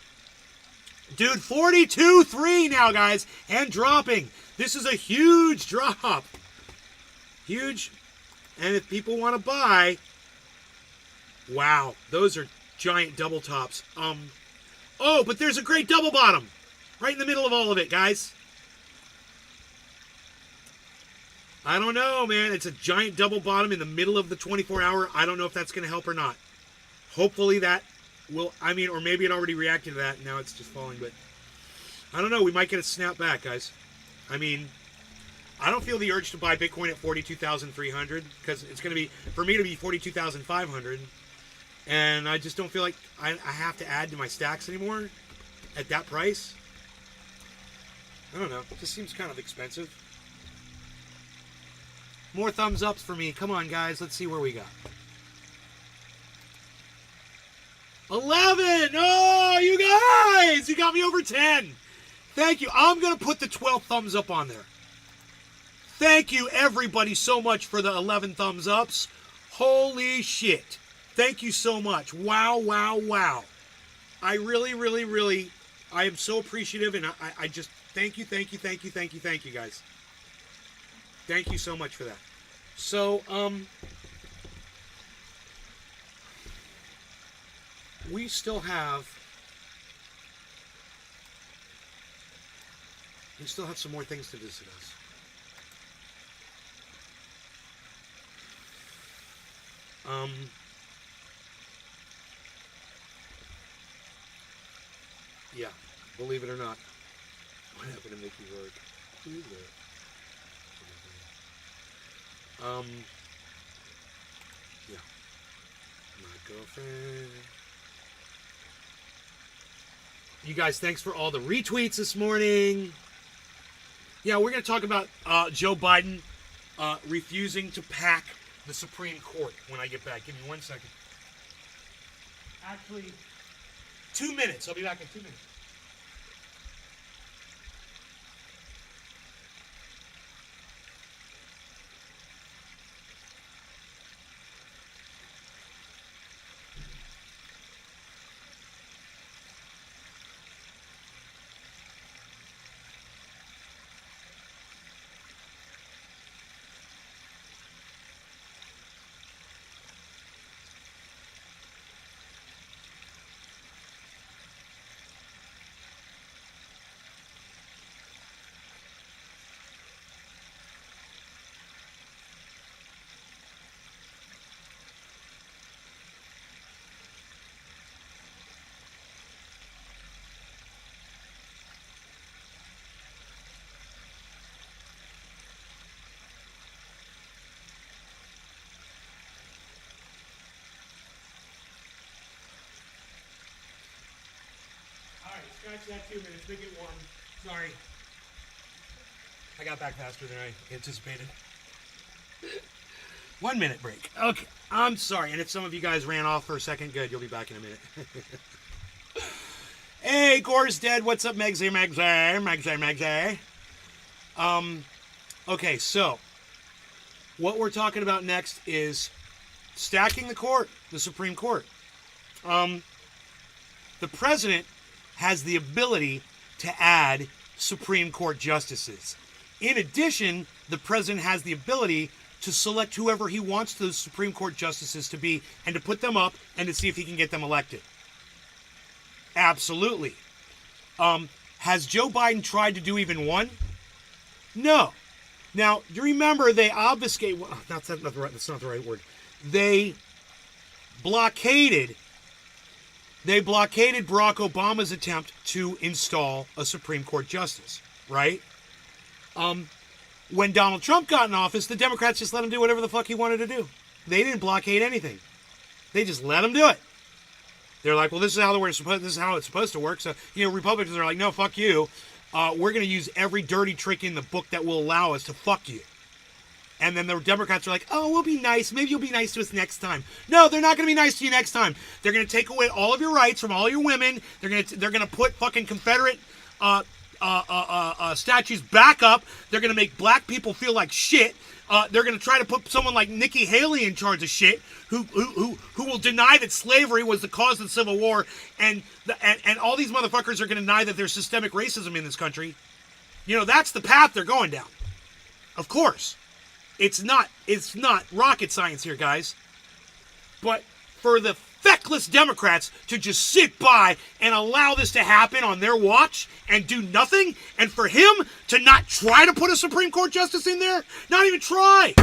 Speaker 1: Dude, 42.3 now, guys. And dropping. This is a huge drop. Huge. And if people want to buy, wow, those are giant double tops. Oh, but there's a great double bottom right in the middle of all of it, guys. I don't know, man. It's a giant double bottom in the middle of the 24-hour. I don't know if that's going to help or not. Hopefully that will, or maybe it already reacted to that and now it's just falling, but I don't know. We might get a snap back, guys. I don't feel the urge to buy Bitcoin at 42,300 because it's going to be, for me to be 42,500. And I just don't feel like I have to add to my stacks anymore at that price. I don't know. It just seems kind of expensive. More thumbs ups for me. Come on, guys. Let's see where we got. 11! Oh, you guys! You got me over 10. Thank you. I'm going to put the 12 thumbs up on there. Thank you, everybody, so much for the 11 thumbs ups. Holy shit. Thank you so much. Wow, wow, wow. I really, really, really, I am so appreciative, and I just, thank you, thank you, thank you, thank you, thank you, guys. Thank you so much for that. So, we still have some more things to discuss. Yeah, believe it or not. What happened to Mickey Rourke? Who's that? Yeah. My girlfriend. You guys, thanks for all the retweets this morning. Yeah, we're going to talk about Joe Biden refusing to pack the Supreme Court when I get back. Give me 1 second. Actually, 2 minutes. I'll be back in 2 minutes. Scratch that 2 minutes, make it 1. Sorry. I got back faster than I anticipated. 1 minute break. Okay, I'm sorry. And if some of you guys ran off for a second, good, you'll be back in a minute. Hey, Gore's dead. What's up, Megsy? Okay, so what we're talking about next is stacking the court, the Supreme Court. The president has the ability to add Supreme Court justices. In addition, the president has the ability to select whoever he wants those Supreme Court justices to be and to put them up and to see if he can get them elected. Absolutely. Has Joe Biden tried to do even one? No. Now, you remember they obfuscate... Well, that's not the right word. They blockaded Barack Obama's attempt to install a Supreme Court justice, right? When Donald Trump got in office, the Democrats just let him do whatever the fuck he wanted to do. They didn't blockade anything. They just let him do it. They're like, well, this is how it's supposed to work. So, Republicans are like, no, fuck you. We're going to use every dirty trick in the book that will allow us to fuck you. And then the Democrats are like, oh, we'll be nice. Maybe you'll be nice to us next time. No, they're not going to be nice to you next time. They're going to take away all of your rights from all your women. They're going to put fucking Confederate statues back up. They're going to make black people feel like shit. They're going to try to put someone like Nikki Haley in charge of shit, who will deny that slavery was the cause of the Civil War, and all these motherfuckers are going to deny that there's systemic racism in this country. That's the path they're going down. Of course. It's not rocket science here, guys. But for the feckless Democrats to just sit by and allow this to happen on their watch and do nothing, and for him to not try to put a Supreme Court justice in there, not even try.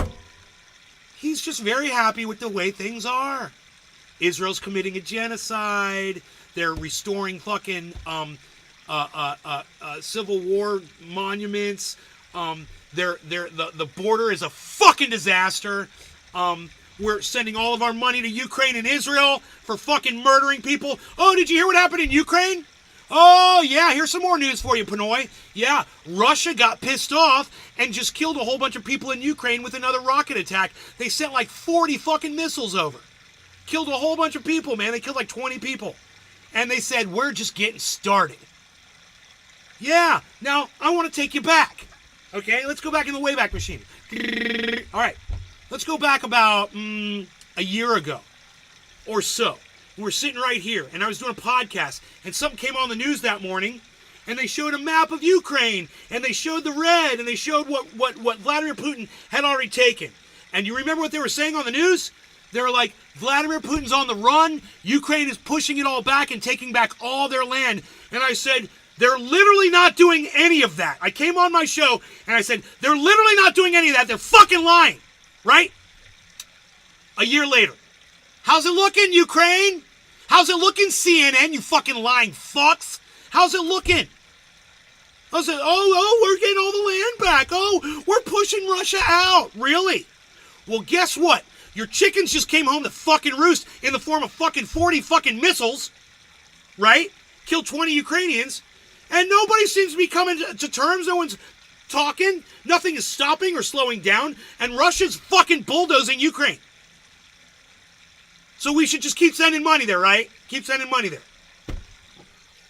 Speaker 1: He's just very happy with the way things are. Israel's committing a genocide. They're restoring fucking Civil War monuments. The border is a fucking disaster. We're sending all of our money to Ukraine and Israel for fucking murdering people. Oh, did you hear what happened in Ukraine? Oh, yeah, here's some more news for you, Pinoy. Yeah, Russia got pissed off and just killed a whole bunch of people in Ukraine with another rocket attack. They sent like 40 fucking missiles over. Killed a whole bunch of people, man. They killed like 20 people. And they said, we're just getting started. Yeah, now I want to take you back. Okay, let's go back in the Wayback Machine. All right, let's go back about a year ago or so. We're sitting right here, and I was doing a podcast, and something came on the news that morning, and they showed a map of Ukraine, and they showed the red, and they showed what Vladimir Putin had already taken. And you remember what they were saying on the news? They were like, Vladimir Putin's on the run, Ukraine is pushing it all back and taking back all their land. And I said, they're literally not doing any of that. I came on my show and I said, they're literally not doing any of that. They're fucking lying. Right? A year later. How's it looking, Ukraine? How's it looking, CNN, you fucking lying fucks? How's it looking? I said, we're getting all the land back. Oh, we're pushing Russia out. Really? Well, guess what? Your chickens just came home to fucking roost in the form of fucking 40 fucking missiles. Right? Killed 20 Ukrainians. And nobody seems to be coming to terms. No one's talking. Nothing is stopping or slowing down. And Russia's fucking bulldozing Ukraine. So we should just keep sending money there, right? Keep sending money there.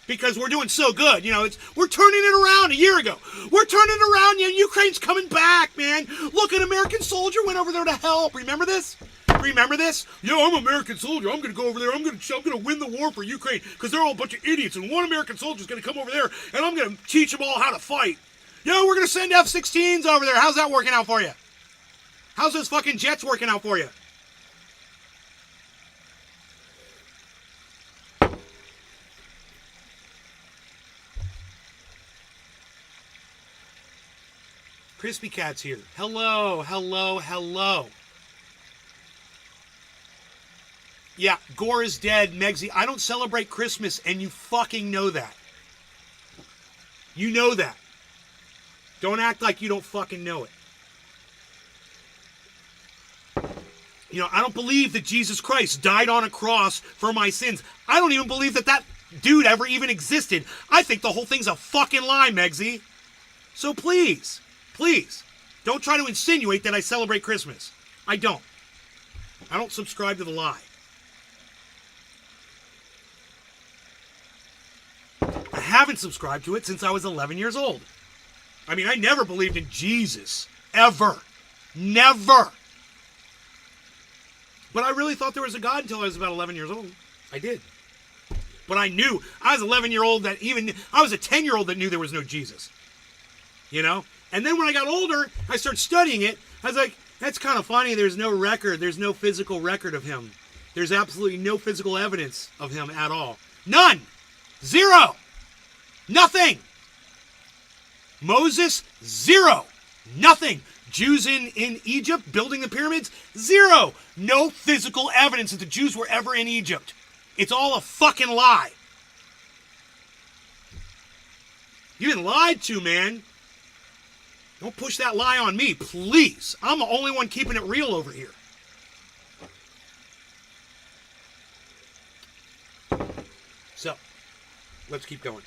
Speaker 1: Because we're doing so good. We're turning it around a year ago. We're turning it around. Ukraine's coming back, man. Look, an American soldier went over there to help. Remember this? Remember this? Yeah, I'm an American soldier. I'm going to go over there. I'm going to win the war for Ukraine because they're all a bunch of idiots. And one American soldier is going to come over there, and I'm going to teach them all how to fight. Yeah, we're going to send F-16s over there. How's that working out for you? How's those fucking jets working out for you? Crispy Cat's here. Hello, hello, hello. Yeah, Gore is dead, Megsy. I don't celebrate Christmas, and you fucking know that. You know that. Don't act like you don't fucking know it. I don't believe that Jesus Christ died on a cross for my sins. I don't even believe that dude ever even existed. I think the whole thing's a fucking lie, Megsy. So please, don't try to insinuate that I celebrate Christmas. I don't. I don't subscribe to the lie. I haven't subscribed to it since I was 11 years old. I mean, I never believed in Jesus. Ever. Never. But I really thought there was a God until I was about 11 years old. I did. But I knew. I was 11-year-old that even... I was a 10-year-old that knew there was no Jesus. You know? And then when I got older, I started studying it. I was like, that's kind of funny. There's no record. There's no physical record of him. There's absolutely no physical evidence of him at all. None. Zero. Nothing. Moses, zero. Nothing. Jews in Egypt building the pyramids, zero. No physical evidence that the Jews were ever in Egypt. It's all a fucking lie. You've been lied to, man. Don't push that lie on me, please. I'm the only one keeping it real over here. So, let's keep going.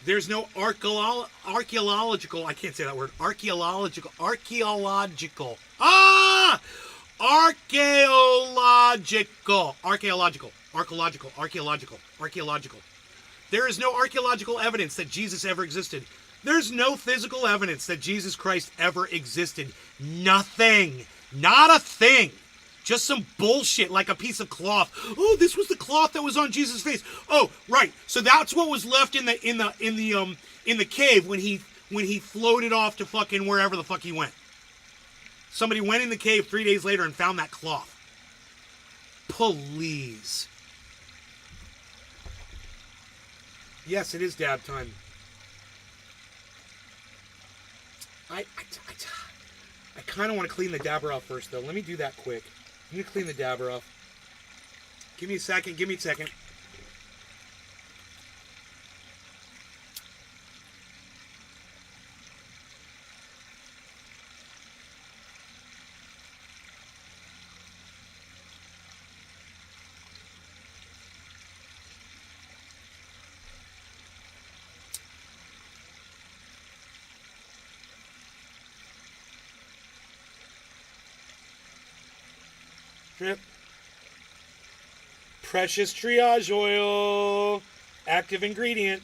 Speaker 1: There's no archaeological, I can't say that word, archaeological, archaeological. There is no archaeological evidence that Jesus ever existed. There's no physical evidence that Jesus Christ ever existed. Nothing. Not a thing. Just some bullshit like a piece of cloth. Oh, this was the cloth that was on Jesus' face. Oh, right. So that's what was left in the cave when he floated off to fucking wherever the fuck he went. Somebody went in the cave 3 days later and found that cloth. Please. Yes, it is dab time. I kind of want to clean the dabber off first, though. Let me do that quick. I'm going to clean the dabber off. Give me a second. Give me a second. Drip. Precious triage oil. Active ingredient.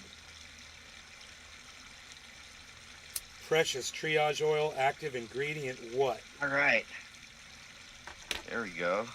Speaker 1: Precious triage oil. Active ingredient. What?
Speaker 5: All right. There we go.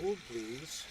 Speaker 5: Hold, please.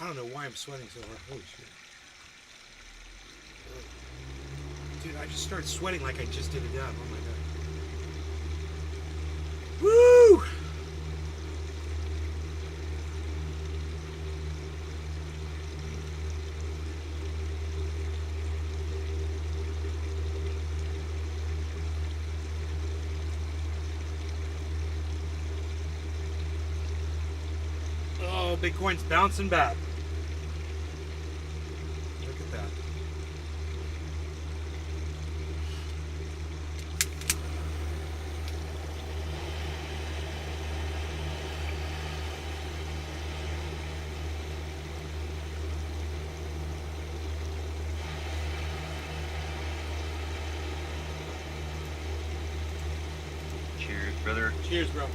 Speaker 1: I don't know why I'm sweating so hard. Holy shit. Dude, I just started sweating like I just did a dab. Oh my god. Woo! Oh, Bitcoin's bouncing back. Look at that.
Speaker 5: Cheers, brother.
Speaker 1: Cheers, bro.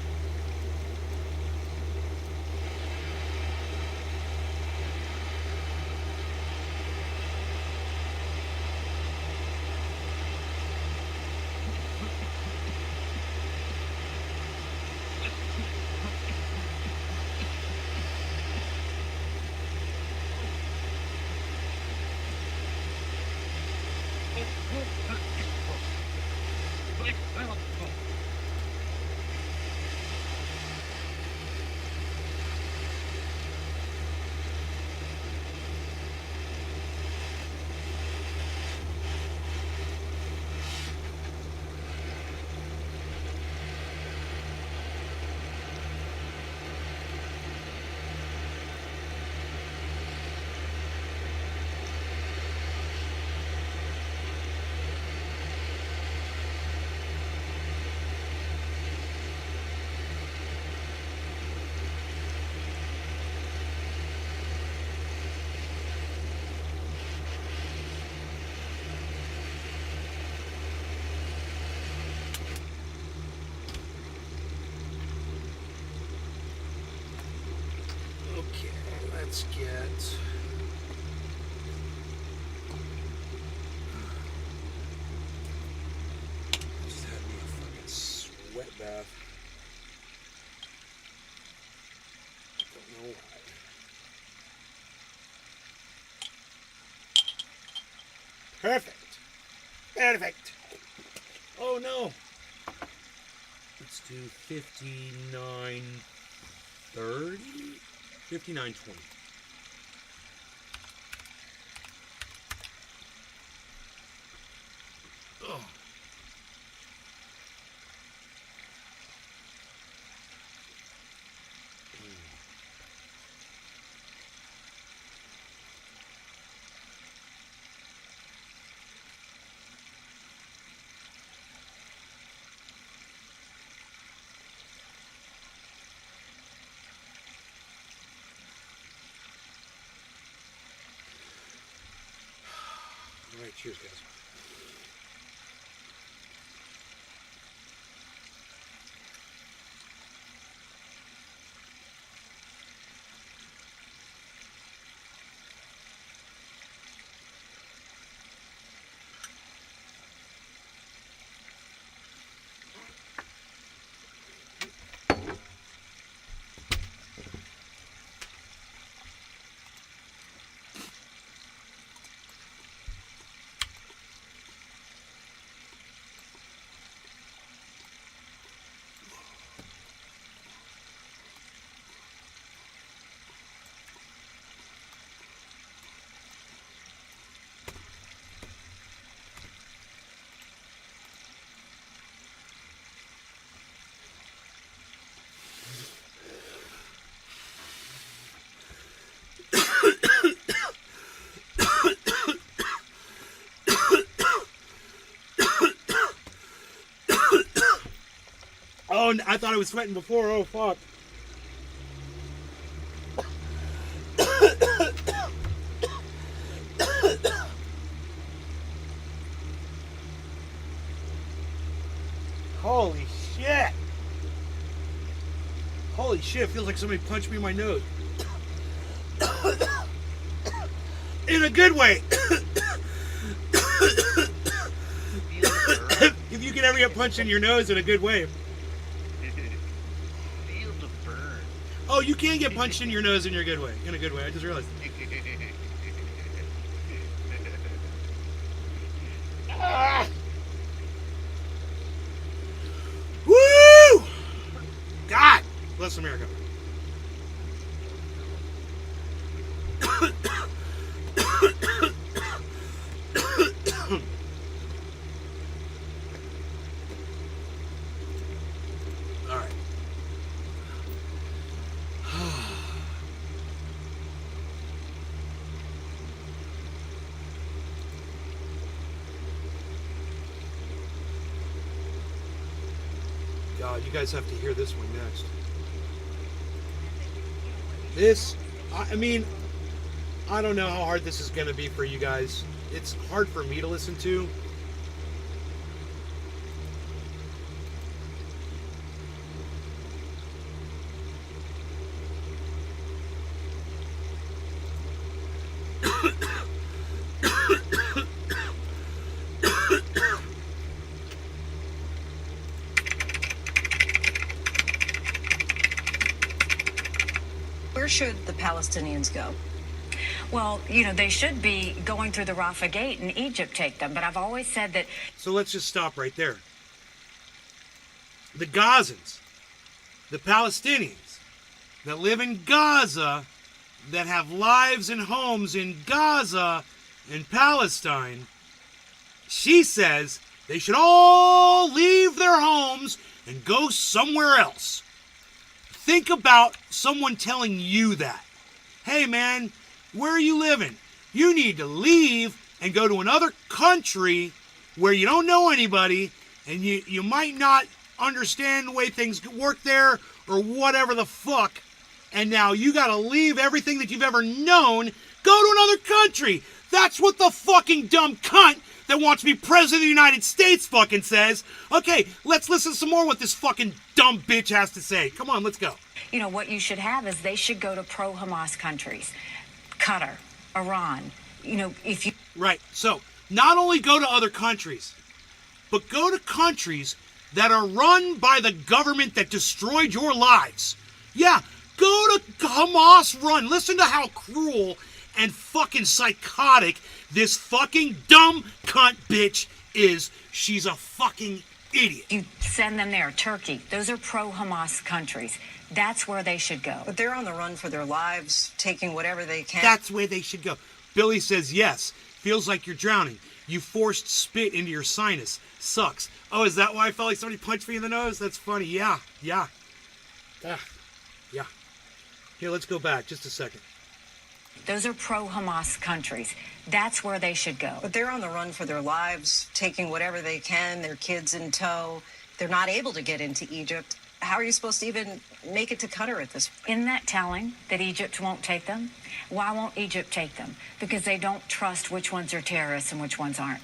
Speaker 1: Okay, let's get... Just had me a fucking sweat bath. Don't know why. Perfect. Perfect. Oh no. Let's do 59.30. 59.20. Oh. All right, cheers, guys. Oh, I thought I was sweating before. Oh, fuck. Holy shit. Holy shit, it feels like somebody punched me in my nose. In a good way. If you can ever get punched in your nose in a good way.
Speaker 5: Feel the burn.
Speaker 1: Oh, you can get punched in your nose in a good way. I just realized. bless America. All right. God, you guys have to hear this one next. This, I mean, I don't know how hard this is going to be for you guys. It's hard for me to listen to.
Speaker 6: Where should the Palestinians go?
Speaker 7: Well, they should be going through the Rafah Gate and Egypt take them, but I've always said that...
Speaker 1: So let's just stop right there. The Gazans, the Palestinians that live in Gaza, that have lives and homes in Gaza and Palestine, she says they should all leave their homes and go somewhere else. Think about someone telling you that. Hey man, where are you living? You need to leave and go to another country where you don't know anybody and you might not understand the way things work there or whatever the fuck. And now you gotta leave everything that you've ever known, go to another country. That's what the fucking dumb cunt that wants to be president of the United States fucking says. Okay, let's listen some more what this fucking dumb bitch has to say. Come on, let's go.
Speaker 7: What you should have is they should go to pro-Hamas countries. Qatar, Iran, if you...
Speaker 1: Right, so not only go to other countries, but go to countries that are run by the government that destroyed your lives. Yeah, go to Hamas run. Listen to how cruel and fucking psychotic this fucking dumb cunt bitch is. She's a fucking idiot.
Speaker 7: You send them there. Turkey, those are pro-Hamas countries. That's where they should go.
Speaker 6: But they're on the run for their lives, taking whatever they can.
Speaker 1: That's where they should go. Billy says yes. Feels like you're drowning. You forced spit into your sinus. Sucks. Oh, is that why I felt like somebody punched me in the nose? That's funny. Yeah. Yeah. Here, let's go back just a second.
Speaker 7: Those are pro-Hamas countries. That's where they should go.
Speaker 6: But they're on the run for their lives, taking whatever they can, their kids in tow. They're not able to get into Egypt. How are you supposed to even make it to Qatar at this point?
Speaker 7: Isn't that telling that Egypt won't take them? Why won't Egypt take them? Because they don't trust which ones are terrorists and which ones aren't.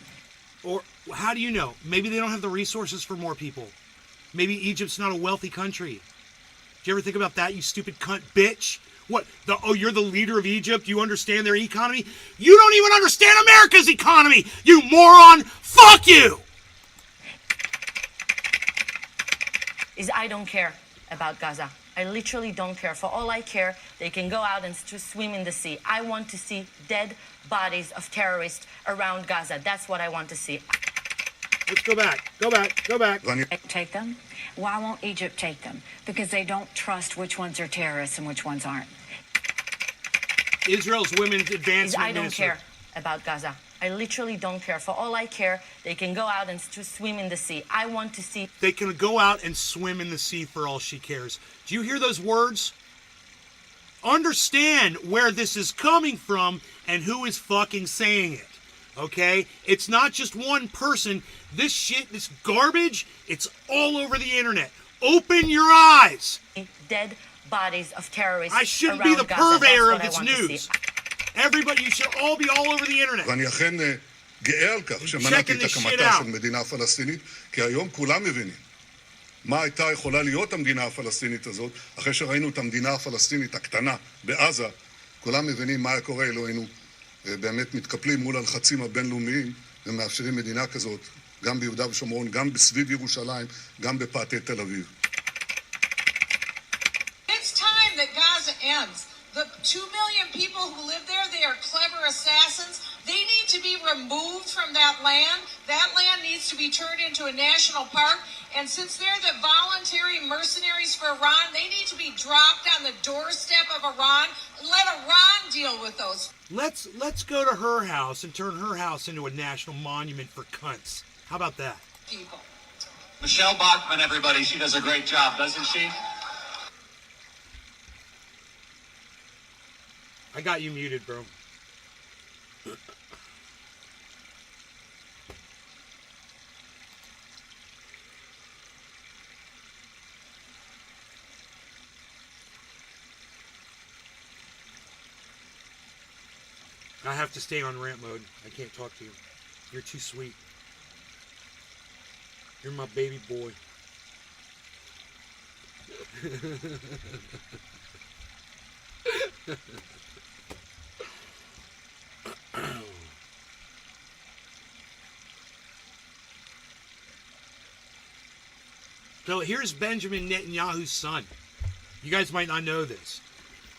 Speaker 1: Or how do you know? Maybe they don't have the resources for more people. Maybe Egypt's not a wealthy country. Do you ever think about that, you stupid cunt bitch? What? You're the leader of Egypt? You understand their economy? You don't even understand America's economy, you moron! Fuck you!
Speaker 8: I don't care about Gaza. I literally don't care. For all I care, they can go out and swim in the sea. I want to see dead bodies of terrorists around Gaza. That's what I want to see.
Speaker 1: Let's go back. Go back.
Speaker 7: Take them? Why won't Egypt take them? Because they don't trust which ones are terrorists and which ones aren't.
Speaker 1: Israel's Women's Advancement
Speaker 8: I don't
Speaker 1: Minister.
Speaker 8: care about Gaza. I literally don't care. For all I care, they can go out and swim in the sea. I want to see...
Speaker 1: They can go out and swim in the sea for all she cares. Do you hear those words? Understand where this is coming from and who is fucking saying it. Okay? It's not just one person. This shit, this garbage, it's all over the internet. Open your eyes.
Speaker 8: Dead bodies of terrorists.
Speaker 1: I shouldn't be the
Speaker 8: Gaza.
Speaker 1: purveyor of
Speaker 8: That's
Speaker 1: this
Speaker 8: what I want to
Speaker 1: news.
Speaker 8: see.
Speaker 1: Everybody, you should all be all over the internet.
Speaker 9: ואני אכן גאה על כך שמנעתי את הקמתה של מדינה פלסטינית, כי היום כולם מבינים מה הייתה יכולה להיות המדינה הפלסטינית הזאת, אחרי שראינו את המדינה הפלסטינית הקטנה בעזה, כולם מבינים מה היה קורה, אלוהינו באמת מתקפלים מול הלחצים הבינלאומיים ומאפשרים מדינה כזאת, גם ביהודה ושומרון, גם בסביב ירושלים, גם בפאתי תל אביב.
Speaker 10: It's time that Gaza ends. The 2 million people who live there, they are clever assassins. They need to be removed from that land. That land needs to be turned into a national park. And since they're the voluntary mercenaries for Iran, they need to be dropped on the doorstep of Iran. Let Iran deal with those.
Speaker 1: Let's go to her house and turn her house into a national monument for cunts. How about that?
Speaker 10: People.
Speaker 3: Michelle Bachmann, everybody, she does a great job, doesn't she?
Speaker 1: I got you muted, bro. I have to stay on rant mode. I can't talk to you. You're too sweet. You're my baby boy. So here's Benjamin Netanyahu's son. You guys might not know this,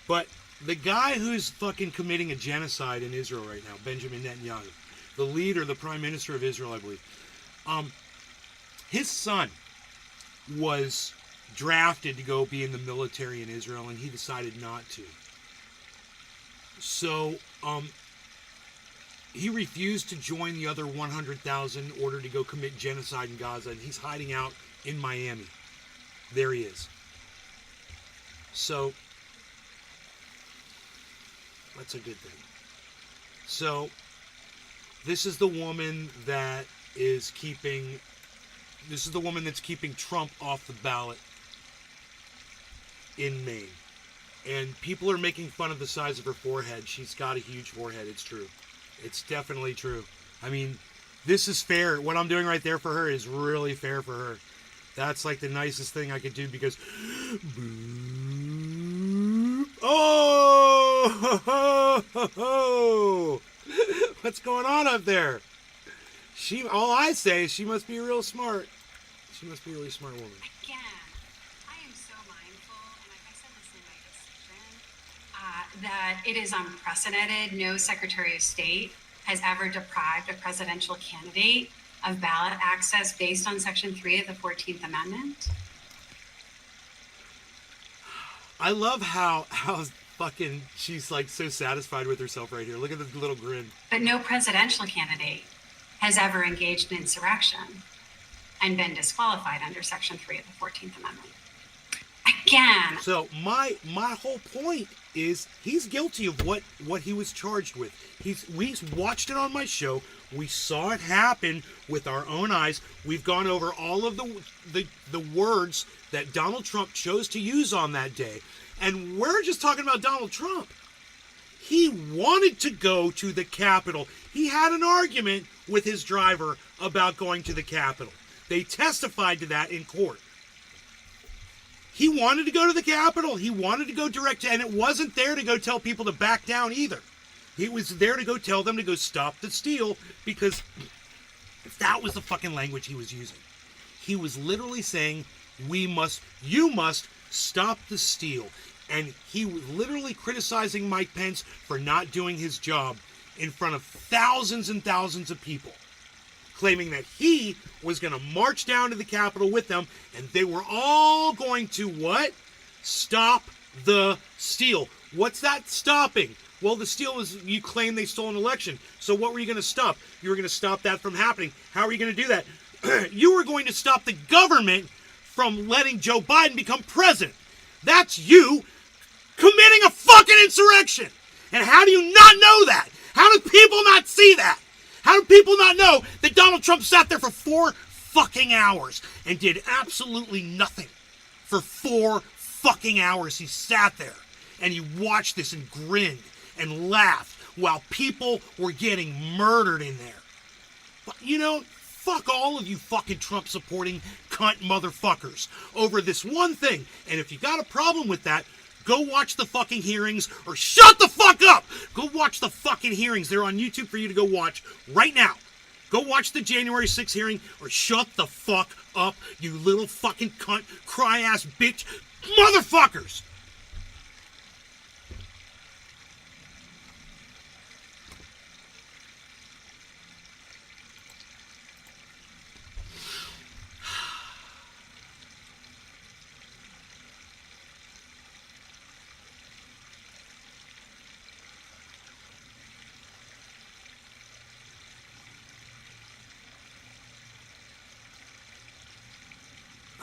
Speaker 1: but the guy who's fucking committing a genocide in Israel right now, Benjamin Netanyahu, the leader, the prime minister of Israel, I believe, his son was drafted to go be in the military in Israel, and he decided not to. So, he refused to join the other 100,000 in order to go commit genocide in Gaza, and he's hiding out in Miami. There he is. So, that's a good thing. So, this is the woman that is keeping... This is the woman that's keeping Trump off the ballot in Maine. And people are making fun of the size of her forehead. She's got a huge forehead. It's true. It's definitely true. I mean, this is fair. What I'm doing right there for her is really fair for her. That's like the nicest thing I could do because... Oh! What's going on up there? All I say is she must be real smart. She must be a really smart woman.
Speaker 11: Again, I am so mindful, and I said this in my decision, that it is unprecedented. No Secretary of State has ever deprived a presidential candidate of ballot access based on Section 3 of the 14th Amendment.
Speaker 1: I love how fucking she's like so satisfied with herself right here. Look at the little grin.
Speaker 11: But no presidential candidate has ever engaged in insurrection and been disqualified under Section 3 of the 14th Amendment. Again.
Speaker 1: So my whole point is he's guilty of what he was charged with. We watched it on my show. We saw it happen with our own eyes. We've gone over all of the words that Donald Trump chose to use on that day. And we're just talking about Donald Trump. He wanted to go to the Capitol. He had an argument with his driver about going to the Capitol. They testified to that in court. He wanted to go to the Capitol. He wanted to go direct, and it wasn't there to go tell people to back down either. He was there to go tell them to go stop the steal, because that was the fucking language he was using. He was literally saying, you must stop the steal. And he was literally criticizing Mike Pence for not doing his job in front of thousands and thousands of people, claiming that he was going to march down to the Capitol with them, and they were all going to what? Stop the steal. What's that stopping? Well, the steal was, you claim they stole an election. So what were you going to stop? You were going to stop that from happening. How are you going to do that? You were going to stop the government from letting Joe Biden become president. That's you committing a fucking insurrection. And how do you not know that? How do people not see that? How do people not know that Donald Trump sat there for 4 fucking hours and did absolutely nothing? For 4 fucking hours he sat there and he watched this and grinned and laughed while people were getting murdered in there. But you know, fuck all of you fucking Trump supporting cunt motherfuckers over this one thing. And if you got a problem with that, go watch the fucking hearings or shut the fuck up. Go watch the fucking hearings. They're on YouTube for you to go watch right now. Go watch the January 6th hearing or shut the fuck up, you little fucking cunt, cry-ass bitch motherfuckers.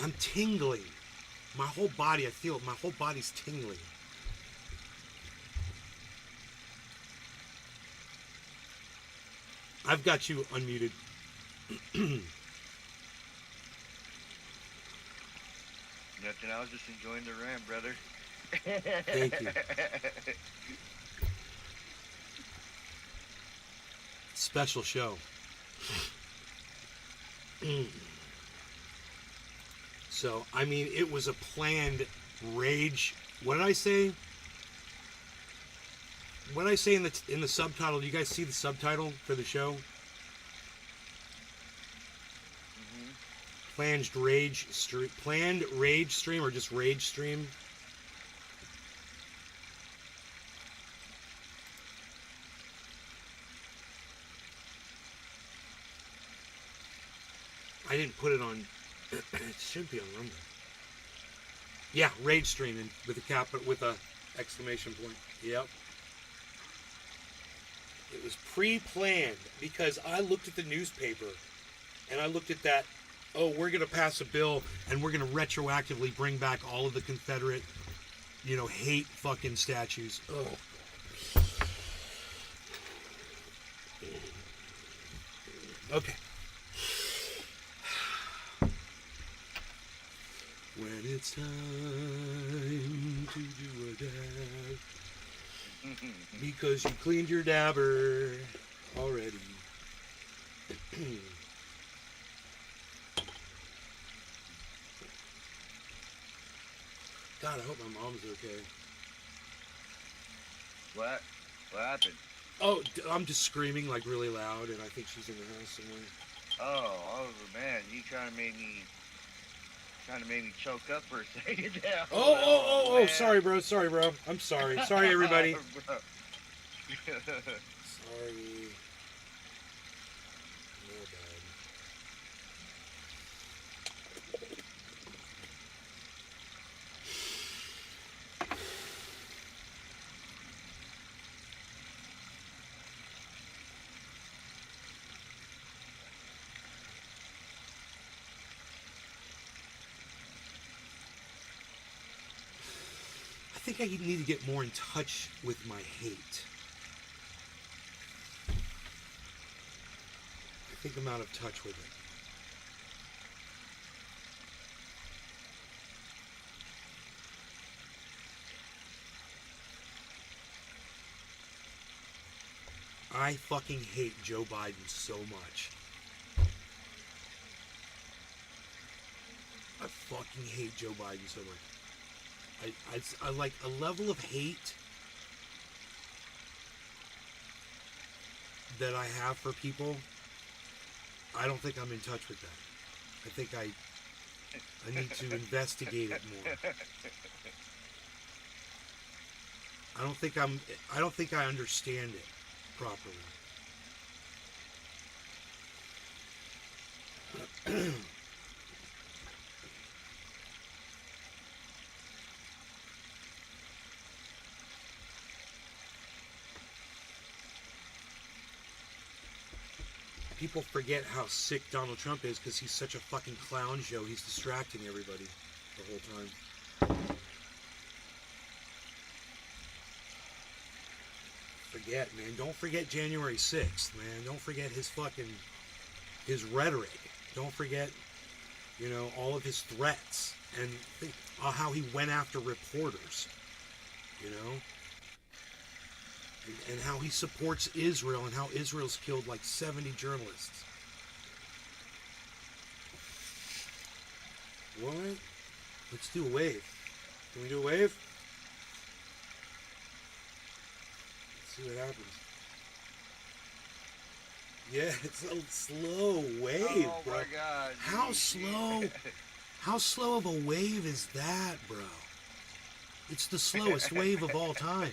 Speaker 1: I'm tingling. My whole body, I feel it. My whole body's tingling. I've got you unmuted.
Speaker 5: Nothing. I was just enjoying the rant, brother.
Speaker 1: Thank you. Special show. So, I mean, it was a planned rage. What did I say? What did I say in the subtitle? Do you guys see the subtitle for the show? Planned rage stream, or just rage stream? I didn't put it on. It should be on Rumble. Yeah, rage streaming with a exclamation point. Yep. It was pre-planned because I looked at the newspaper and I looked at that. Oh, we're gonna pass a bill and we're gonna retroactively bring back all of the Confederate, hate fucking statues. Oh. Okay. When it's time to do a dab, because you cleaned your dabber already. God, I hope my mom's okay.
Speaker 5: What? What happened?
Speaker 1: Oh, I'm just screaming like really loud, and I think she's in the house somewhere.
Speaker 5: Oh man, you trying to make me choke up for a second there.
Speaker 1: Oh, sorry, bro. I'm sorry. Sorry, everybody. Sorry. No bad. I think I need to get more in touch with my hate. I think I'm out of touch with it. I fucking hate Joe Biden so much. I fucking hate Joe Biden so much. I like a level of hate that I have for people. I don't think I'm in touch with that. I think I need to investigate it more. I don't think I understand it properly. People forget how sick Donald Trump is because he's such a fucking clown show. He's distracting everybody the whole time. Forget, man. Don't forget January 6th, man. Don't forget his rhetoric. Don't forget, all of his threats and how he went after reporters, and how he supports Israel and how Israel's killed like 70 journalists. What? Let's do a wave. Can we do a wave? Let's see what happens. Yeah, it's a slow wave,
Speaker 5: oh
Speaker 1: bro.
Speaker 5: My God.
Speaker 1: How slow of a wave is that, bro? It's the slowest wave of all time.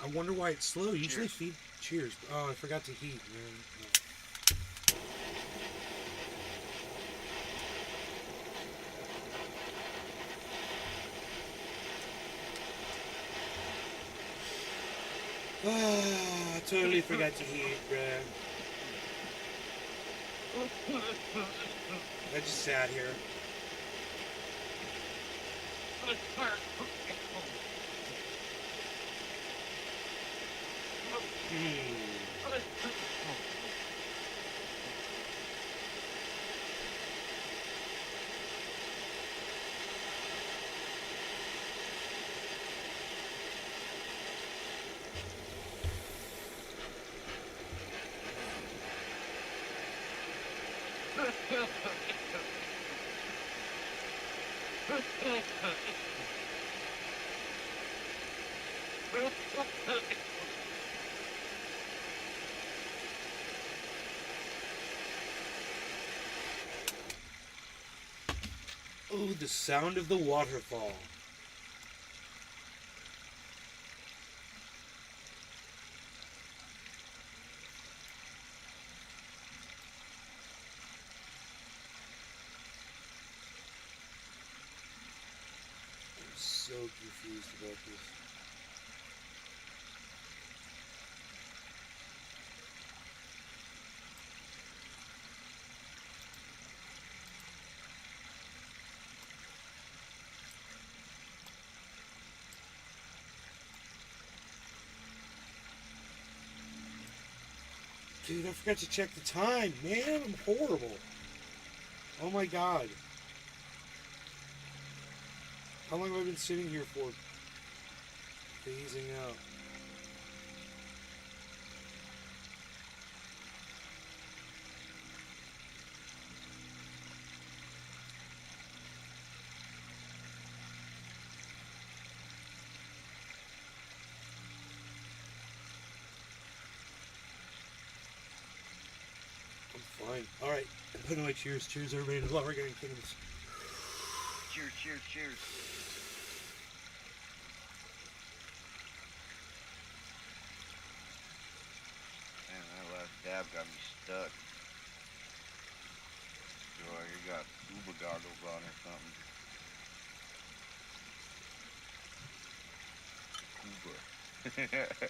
Speaker 1: I wonder why it's slow. Usually feed. Cheers. Oh, I forgot to heat, man. Oh. I totally forgot to eat, bruh. I just sat here. Oh, the sound of the waterfall. I'm so confused about this. Dude, I forgot to check the time, man. I'm horrible. Oh my god. How long have I been sitting here for? Phasing out. I'm fine. Alright, I'm putting my cheers. Cheers, everybody. In the Lower Gang Kingdoms.
Speaker 5: Cheers, cheers, cheers. Man, that last dab got me stuck. Boy, you got scuba goggles on or something. Scuba.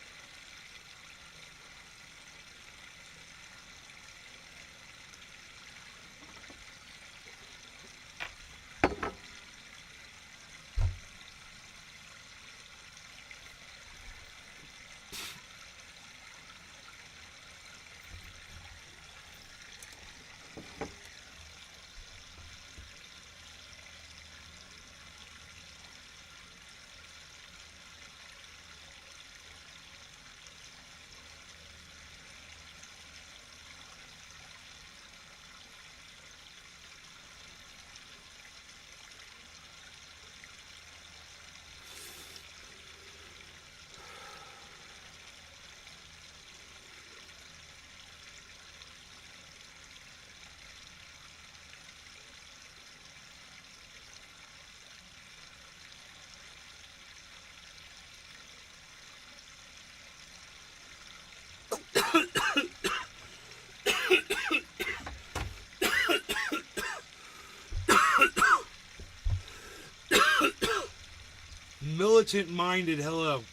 Speaker 5: Militant minded, hello.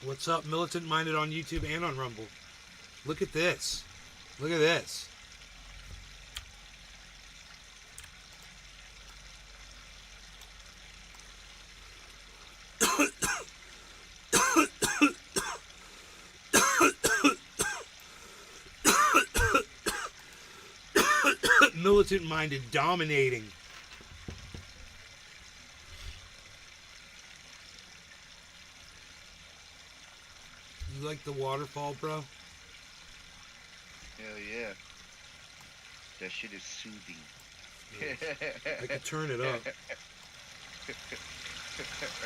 Speaker 5: What's up, Militant Minded on YouTube and on Rumble? Look at this. Look at this. Militant Minded dominating. You like the waterfall, bro? Hell yeah. That shit is soothing.
Speaker 1: I could turn it up.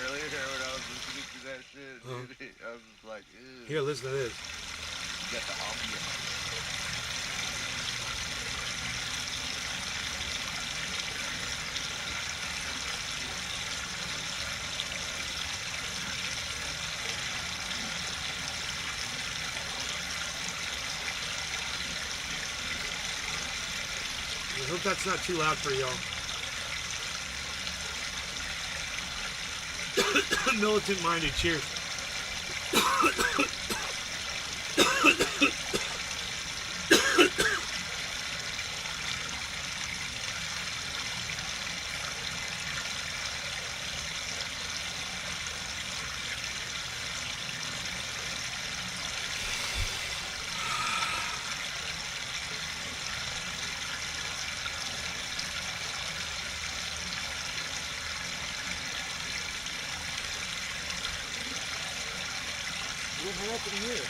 Speaker 5: Earlier when I was listening to that shit, dude, I was just like, ew.
Speaker 1: Here, listen to this.
Speaker 5: You got the ambiance.
Speaker 1: I hope that's not too loud for y'all. Militant minded, cheers. What happened here?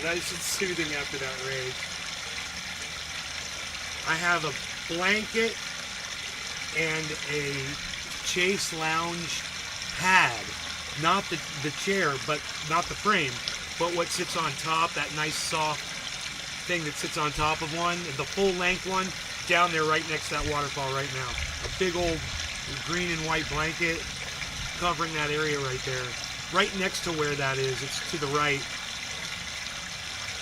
Speaker 1: Nice and soothing after that rage. I have a blanket and a Chase Lounge pad. Not the chair, but not the frame, but what sits on top, that nice soft thing that sits on top of one, the full length one, down there right next to that waterfall right now. A big old green and white blanket covering that area right there. Right next to where that is, it's to the right.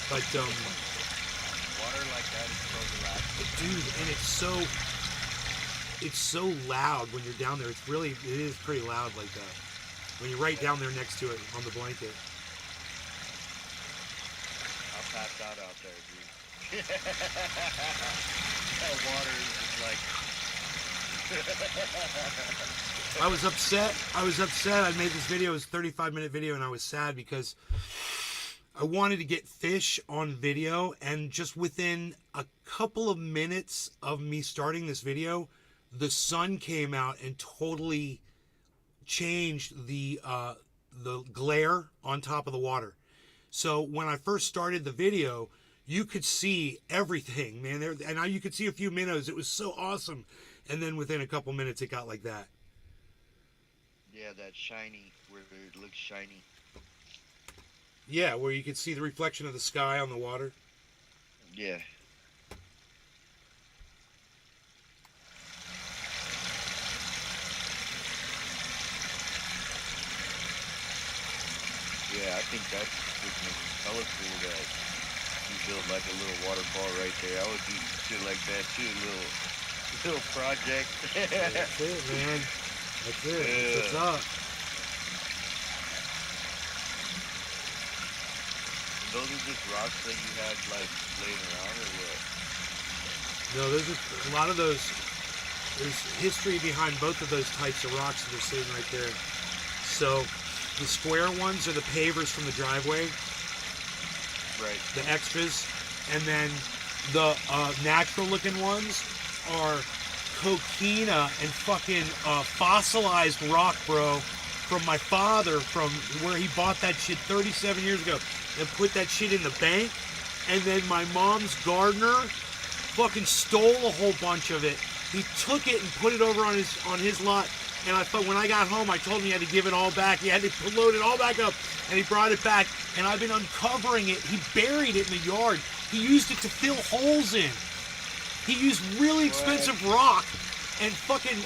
Speaker 1: But
Speaker 5: water like that is so relaxing.
Speaker 1: Dude, and it's so loud when you're down there. It is pretty loud like that. When you're right down there next to it on the blanket.
Speaker 5: I'll pass out there, dude. That water is just like
Speaker 1: I was upset. I made this video. It was a 35-minute video, and I was sad because I wanted to get fish on video, and just within a couple of minutes of me starting this video, the sun came out and totally changed the glare on top of the water. So when I first started the video, you could see everything, man. And now you could see a few minnows. It was so awesome. And then within a couple minutes, it got like that.
Speaker 5: Yeah, that shiny, where it looks shiny.
Speaker 1: Yeah, where you could see the reflection of the sky on the water.
Speaker 5: Yeah. Yeah, I think that's freaking colorful that you build like a little waterfall right there. I would do shit like that too, little project.
Speaker 1: That's it, man. That's it.
Speaker 5: Yeah.
Speaker 1: That's what's up.
Speaker 5: Those are just rocks that you had like laying around or what?
Speaker 1: No, there's a lot of those. There's history behind both of those types of rocks that are sitting right there. So the square ones are the pavers from the driveway.
Speaker 5: Right.
Speaker 1: The extras. And then the natural looking ones are coquina and fucking fossilized rock, bro, from my father, from where he bought that shit 37 years ago and put that shit in the bank. And then my mom's gardener fucking stole a whole bunch of it. He took it and put it over on his lot. And I thought when I got home, I told him he had to give it all back. He had to load it all back up. And he brought it back. And I've been uncovering it. He buried it in the yard. He used it to fill holes in. He used really expensive rock and fucking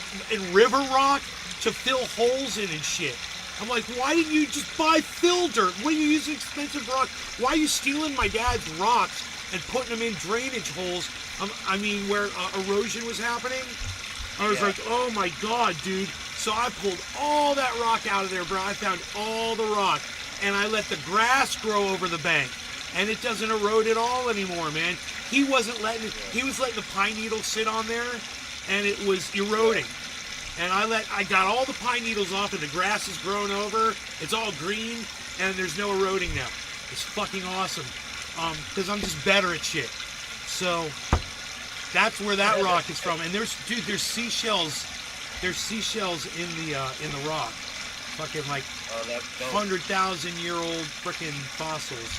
Speaker 1: river rock to fill holes in and shit. I'm like, why didn't you just buy fill dirt? What are you using expensive rock? Why are you stealing my dad's rocks and putting them in drainage holes? I mean, where erosion was happening? I was like, oh my God, dude. So I pulled all that rock out of there, bro. I found all the rock. And I let the grass grow over the bank. And it doesn't erode at all anymore, man. He was letting the pine needles sit on there, and it was eroding. And I got all the pine needles off, and the grass is growing over. It's all green, and there's no eroding now. It's fucking awesome. Because I'm just better at shit. So that's where that rock is from. And there's seashells. There's seashells in the rock. Fucking like 100,000-year-old freaking fossils.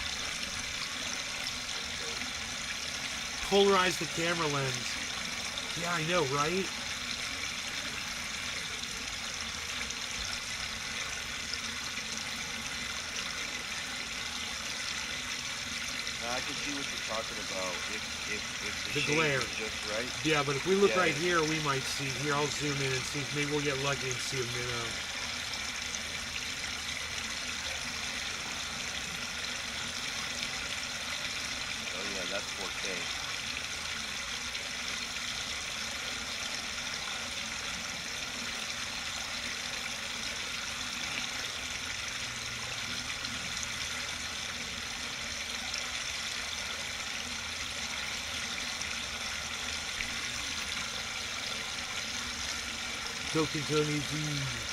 Speaker 1: polarize the camera lens. Yeah, I know, right?
Speaker 5: I can see what you're talking about. If
Speaker 1: The
Speaker 5: shade
Speaker 1: glare.
Speaker 5: is just right.
Speaker 1: Yeah, but if we look
Speaker 5: Yeah.
Speaker 1: right here, we might see. Here, I'll zoom in and see. Maybe we'll get lucky and see a minnow.
Speaker 5: Oh yeah, that's 4K.
Speaker 1: Talking to an easy.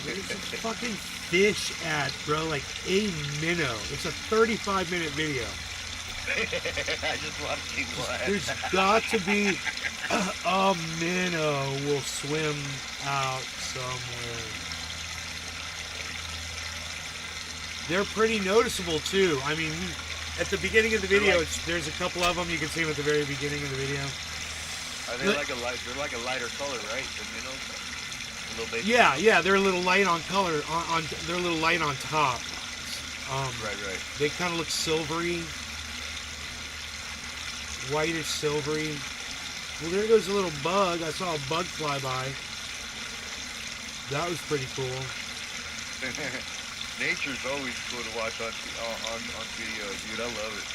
Speaker 1: Where's the fucking fish at, bro? Like a minnow. It's a 35-minute video.
Speaker 5: I just want to see one.
Speaker 1: There's got to be a minnow will swim out somewhere. They're pretty noticeable too. I mean, at the beginning of the video, there's a couple of them. You can see them at the very beginning of the video.
Speaker 5: Are they like a light? They're like a lighter color, right? The minnows. A little bit.
Speaker 1: Yeah, they're a little light on color. They're a little light on top.
Speaker 5: Right.
Speaker 1: They kind of look silvery, whitish silvery. Well, there goes a little bug. I saw a bug fly by. That was pretty cool.
Speaker 5: Nature's always cool to watch on video, dude. I love it.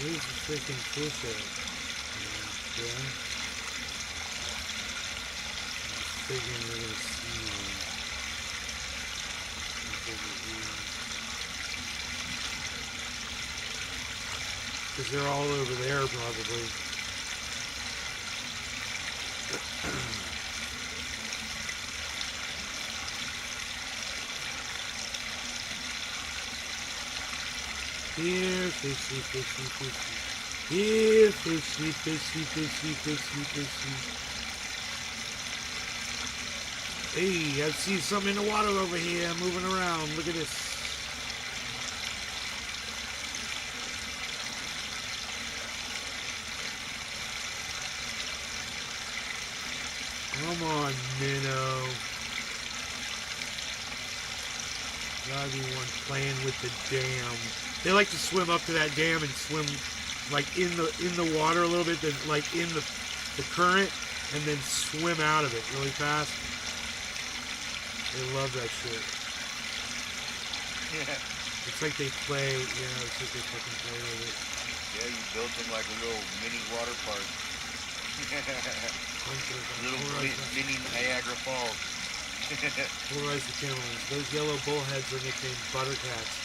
Speaker 1: Where's the freaking fish at? Yeah. I'm just figuring we're gonna see one. Because they're all over there, probably. Here, fishy, fishy, fishy. Here, fishy, fishy, fishy, fishy, fishy. Hey, I see something in the water over here moving around. Look at this. Come on, minnow. Gotta be one playing with the dam. They like to swim up to that dam and swim like in the water a little bit, then like in the current, and then swim out of it really fast. They love that shit.
Speaker 5: Yeah.
Speaker 1: It's like they play, it's like they fucking play with it.
Speaker 5: Yeah, you built them like a little mini water park. Little mini Niagara Falls.
Speaker 1: Polarize the camera lens. Those yellow bullheads are nicknamed buttercats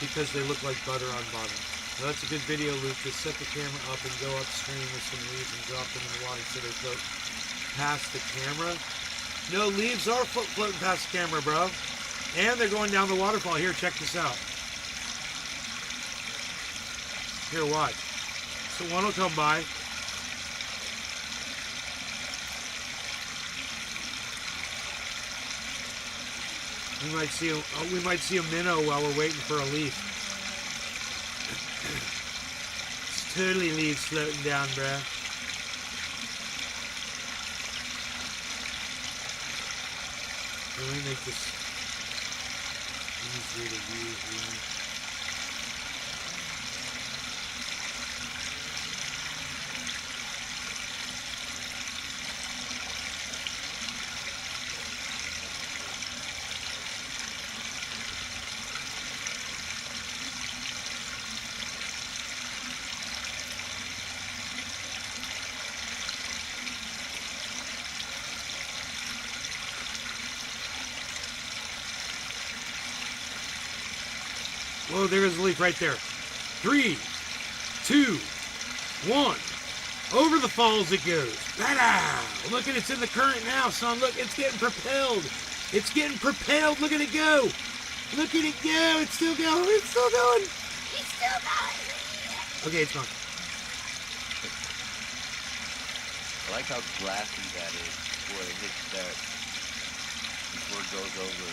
Speaker 1: because they look like butter on bottom. Now that's a good video, Luke. Just set the camera up and go upstream with some leaves and drop them in the water so they float past the camera. No, leaves are floating past the camera, bro. And they're going down the waterfall. Here, check this out. Here, watch. So one will come by. We might see a minnow while we're waiting for a leaf. It's totally leaves floating down, bruh. Let me make this easier to use here. Whoa, there goes the leaf right there. 3, 2, 1. Over the falls it goes. Ta-da! Look at it's in the current now, son. Look, it's getting propelled. It's getting propelled. Look at it go. Look at it go. It's still going. It's still going. It's still going. Okay, it's gone.
Speaker 5: I like how glassy that is before it hits that, before it goes over.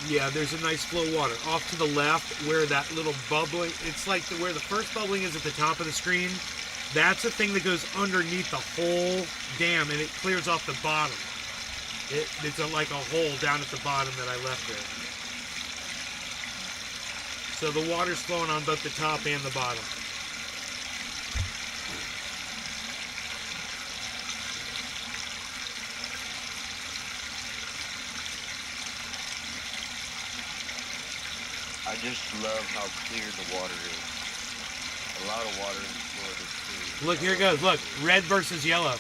Speaker 1: Yeah, there's a nice flow of water. Off to the left, where that little bubbling, it's like where the first bubbling is at the top of the screen. That's a thing that goes underneath the whole dam, and it clears off the bottom. It's like a hole down at the bottom that I left there. So the water's flowing on both the top and the bottom.
Speaker 5: I just love how clear the water is. A lot of water in Florida too.
Speaker 1: Look, here it goes. Look, red versus yellow.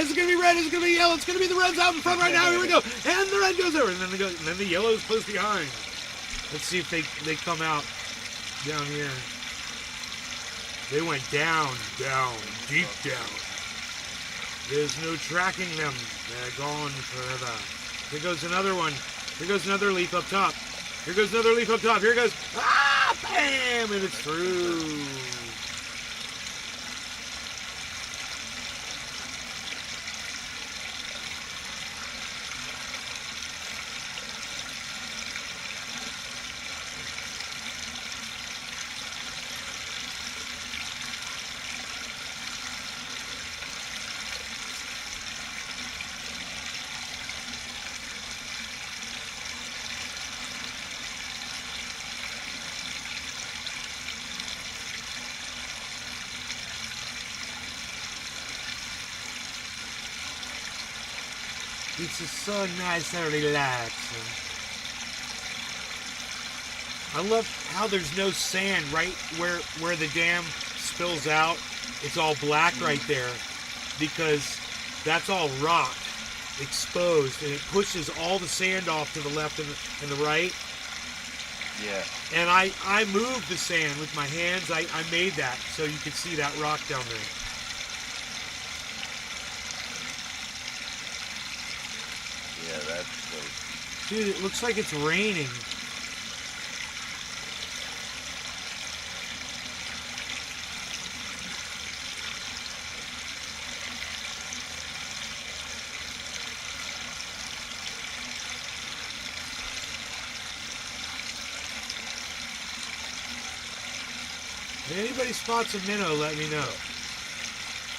Speaker 1: It's gonna be red. It's gonna be yellow. It's gonna be the red's out in front right now. Here we go. And the red goes over, and then the yellow is close behind. Let's see if they come out down here. They went down, deep down. There's no tracking them. They're gone forever. Here goes another one. Here goes another leaf up top. Here goes another leaf up top. Here it goes. Ah, bam! And it's through. It's just so nice and relaxing. I love how there's no sand right where the dam spills out. It's all black right there because that's all rock exposed, and it pushes all the sand off to the left and the right.
Speaker 5: Yeah.
Speaker 1: And I moved the sand with my hands. I made that so you could see that rock down there.
Speaker 5: Yeah, that's dope.
Speaker 1: Dude, it looks like it's raining. If anybody spots a minnow, let me know.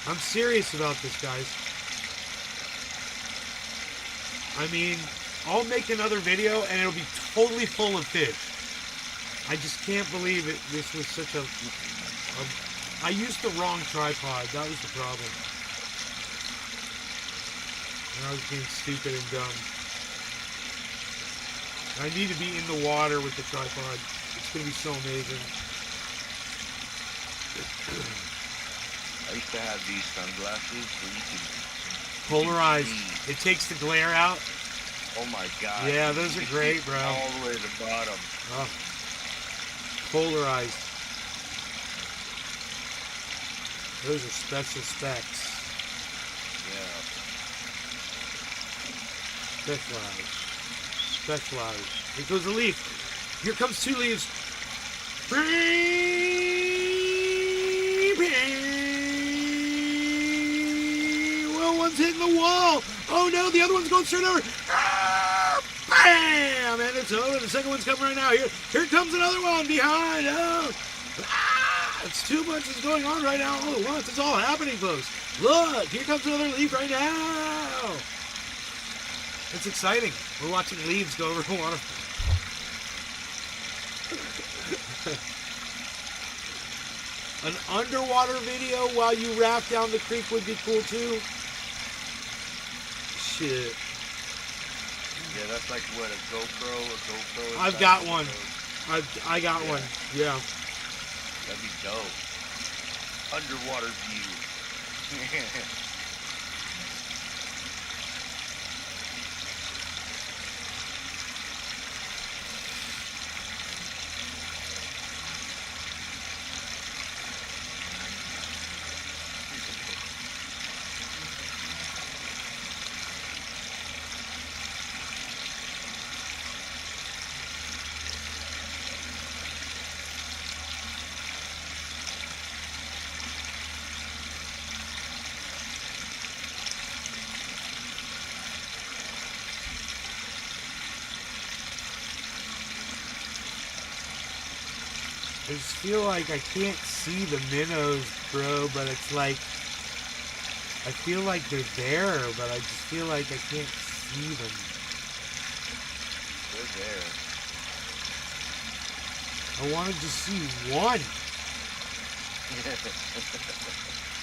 Speaker 1: I'm serious about this, guys. I mean, I'll make another video and it'll be totally full of fish. I just can't believe it. This was such a I used the wrong tripod. That was the problem. And I was being stupid and dumb. I need to be in the water with the tripod. It's going to be so amazing.
Speaker 5: I used to have these sunglasses where you can
Speaker 1: Polarized. It takes the glare out.
Speaker 5: Oh my god.
Speaker 1: Yeah, those are great, bro.
Speaker 5: All the way to the bottom.
Speaker 1: Oh. Polarized. Those are special specs.
Speaker 5: Yeah.
Speaker 1: Specialized. Specialized. Here goes the leaf. Here comes two leaves. Well, one's hitting the wall. Oh no, the other one's going straight over. Bam! And it's over. The second one's coming right now. Here comes another one behind. Oh. It's too much is going on right now all at once. It's all happening, folks. Look, here comes another leaf right now. It's exciting. We're watching leaves go over the water. An underwater video while you raft down the creek would be cool too. Shit.
Speaker 5: Yeah, that's like what, a GoPro?
Speaker 1: I've got one. I got one. Yeah.
Speaker 5: That'd be dope. Underwater view.
Speaker 1: I just feel like I can't see the minnows, bro, but it's like, I feel like they're there, but I just feel like I can't see them.
Speaker 5: They're there.
Speaker 1: I wanted to see one.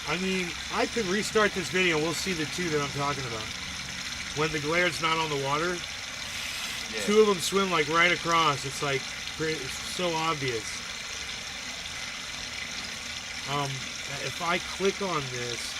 Speaker 1: I mean, I could restart this video and we'll see the two that I'm talking about. When the glare's not on the water, two of them swim like right across. It's like, it's so obvious. If I click on this,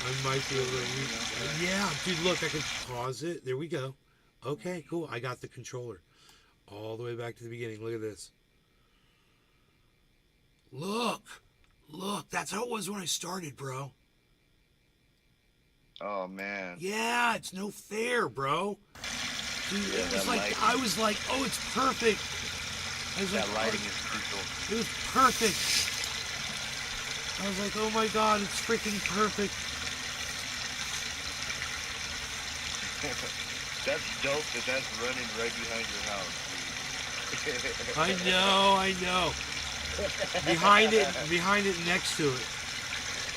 Speaker 1: I might be able to yeah, dude, look, I can pause it. There we go. Okay, cool. I got the controller all the way back to the beginning. Look at this. Look, that's how it was when I started, bro.
Speaker 5: Oh man.
Speaker 1: Yeah, it's no fair, bro. Dude,
Speaker 5: Yeah,
Speaker 1: it was like, I was like, oh, it's perfect. I was
Speaker 5: that
Speaker 1: like,
Speaker 5: lighting is crucial.
Speaker 1: it was perfect. I was like, oh my god, it's freaking perfect.
Speaker 5: That's dope that's running right behind your house, dude.
Speaker 1: I know. Behind it next to it.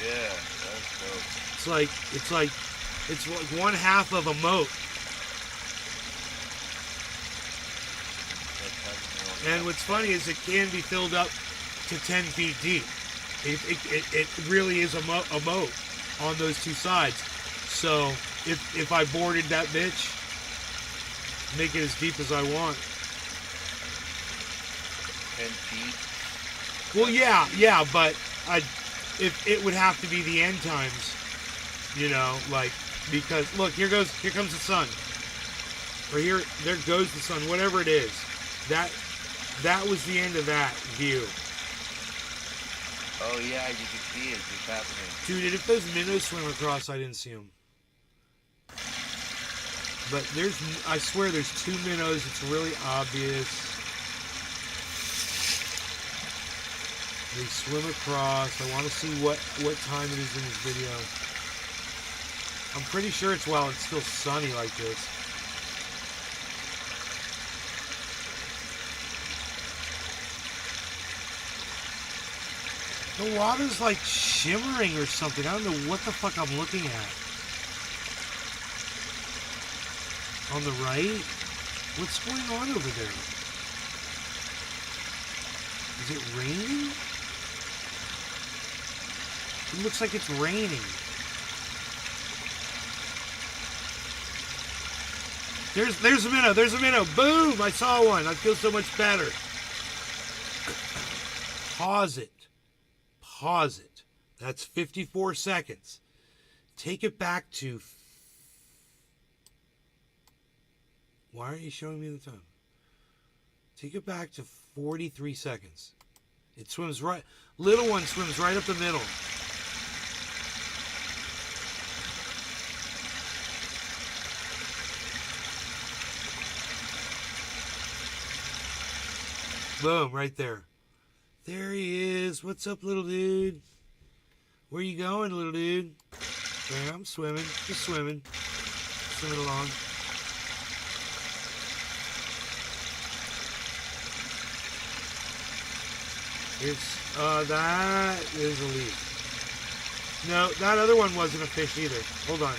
Speaker 5: Yeah, that's dope.
Speaker 1: It's like one half of a moat. And what's funny is it can be filled up to 10 feet deep. It really is a moat on those two sides. So if I boarded that bitch, make it as deep as I want.
Speaker 5: 10 feet.
Speaker 1: Well, yeah, but if it would have to be the end times, you know, like, because look, here comes the sun, or there goes the sun, whatever it is. That was the end of that view.
Speaker 5: Oh yeah, you can see it just happening.
Speaker 1: Dude, and if those minnows swim across, I didn't see them. But I swear there's two minnows. It's really obvious. They swim across. I want to see what time it is in this video. I'm pretty sure it's while it's still sunny like this. The water's like shimmering or something. I don't know what the fuck I'm looking at. On the right? What's going on over there? Is it raining? It looks like it's raining. There's a minnow. There's a minnow. Boom! I saw one. I feel so much better. Pause it. Pause it. That's 54 seconds. Take it back to... Why aren't you showing me the time? Take it back to 43 seconds. It swims right... Little one swims right up the middle. Boom, right there. There he is. What's up, little dude? Where you going, little dude? There, I'm swimming. Just swimming. Swimming along. It's, that is a leaf. No, that other one wasn't a fish either. Hold on.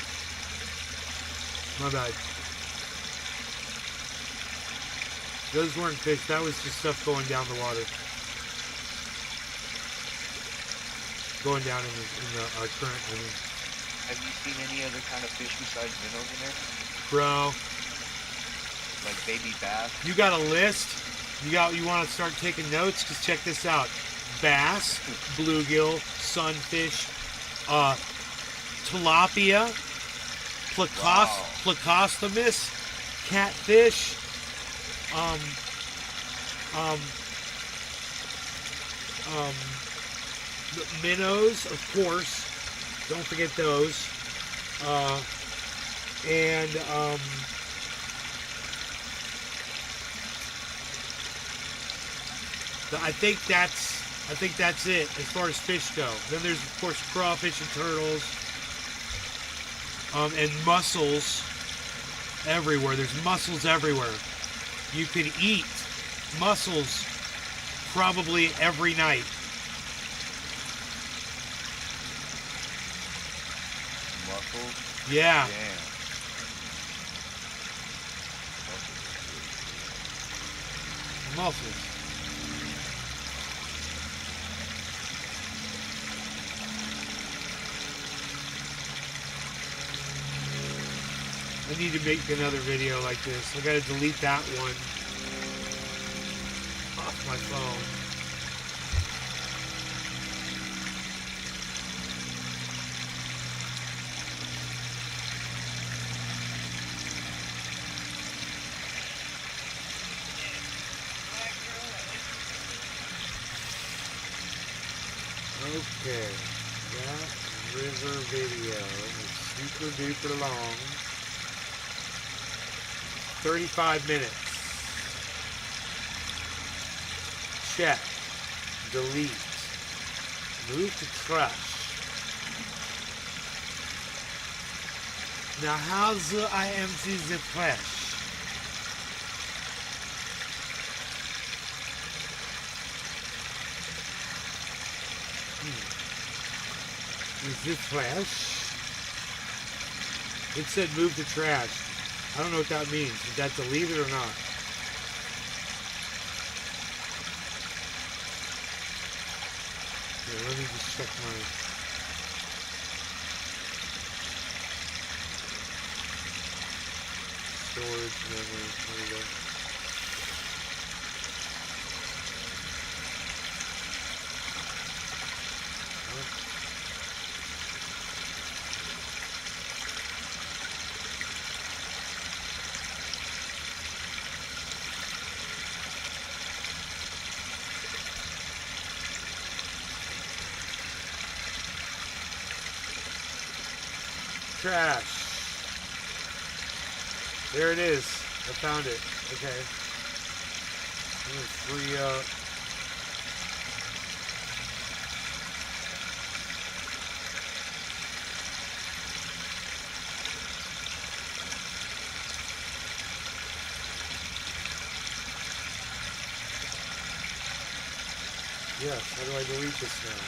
Speaker 1: My bad. Those weren't fish. That was just stuff going down the water. Going down in the current. I mean.
Speaker 5: Have you seen any other kind of fish besides minnows in there?
Speaker 1: Bro.
Speaker 5: Like baby bass?
Speaker 1: You got a list? You want to start taking notes? Because check this out. Bass, bluegill, sunfish, tilapia, placostomus, catfish, minnows, of course. Don't forget those. And I think that's it as far as fish go. Then there's of course crawfish and turtles, and mussels everywhere. There's mussels everywhere. You can eat mussels probably every night.
Speaker 5: Mussels?
Speaker 1: Yeah.
Speaker 5: Damn.
Speaker 1: Mussels. I need to make another video like this. I gotta delete that one off my phone. Okay, that river video is super duper long. 35 minutes. Check. Delete. Move to trash. Now how do I empty the trash? Is this trash? It said move to trash. I don't know what that means. Did that delete it or not? Here, let me just check my... storage memory. There we go. Trash. There it is. I found it. Okay. I'm gonna free up. Yes, how do I delete this now?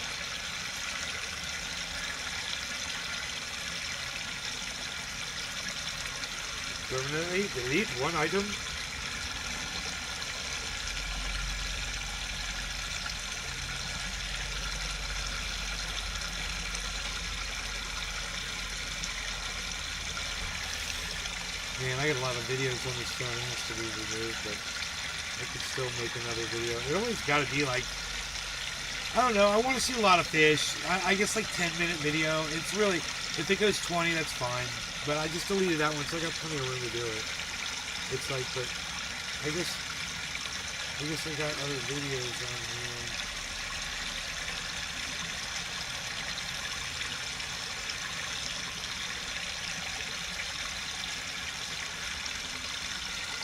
Speaker 1: Permanently delete one item. Man, I got a lot of videos on this phone. It has to be removed, but I could still make another video. It always got to be like, I don't know, I want to see a lot of fish. I guess like 10-minute video. It's really, if it goes 20, that's fine. But I just deleted that one, so I got plenty of room to do it. It's like, but I guess I got other videos on here.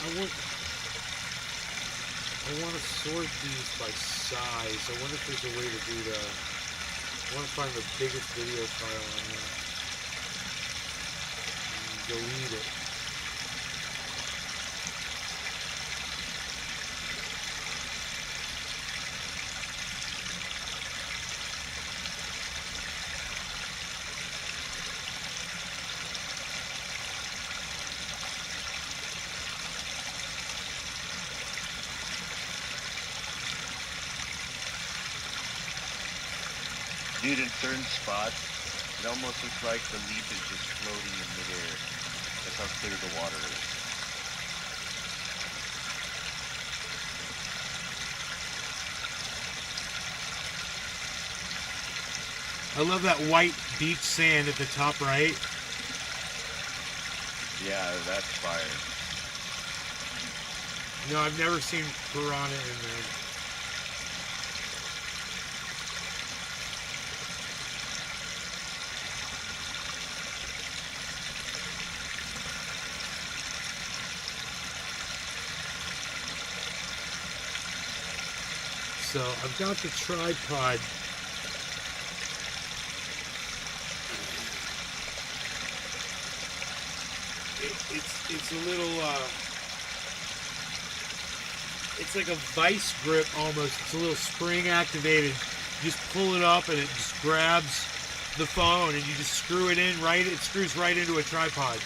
Speaker 1: I want to sort these by size. I wonder if there's a way to do that. I want to find the biggest video file on here. Delete it.
Speaker 5: Dude, in certain spots, it almost looks like the leaf is just floating in midair. That's how clear the water is.
Speaker 1: I love that white beach sand at the top right.
Speaker 5: Yeah, that's fire.
Speaker 1: No, I've never seen piranha in there. So I've got the tripod. It's a little it's like a vice grip almost. It's a little spring activated. You just pull it up and it just grabs the phone and you just screw it in right. It screws right into a tripod.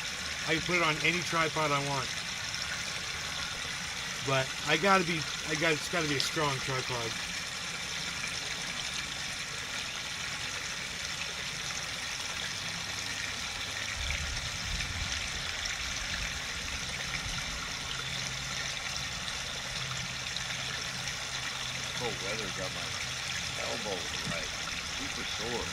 Speaker 1: I can put it on any tripod I want. But it's got to be a strong tripod.
Speaker 5: Cold weather got my elbow like super sore.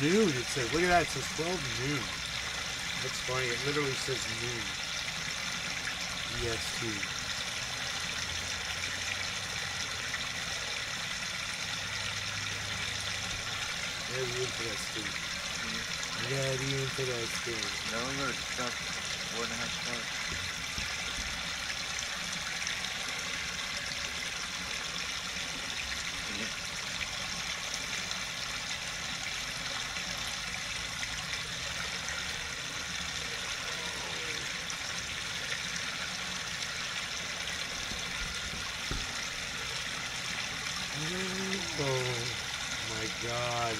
Speaker 1: Noon, it says. Look at that, it says 12 noon. That's funny, it literally says noon. EST. Very interesting. Very interesting.
Speaker 5: No, we're stuck 4.5 stars.
Speaker 1: Oh my God.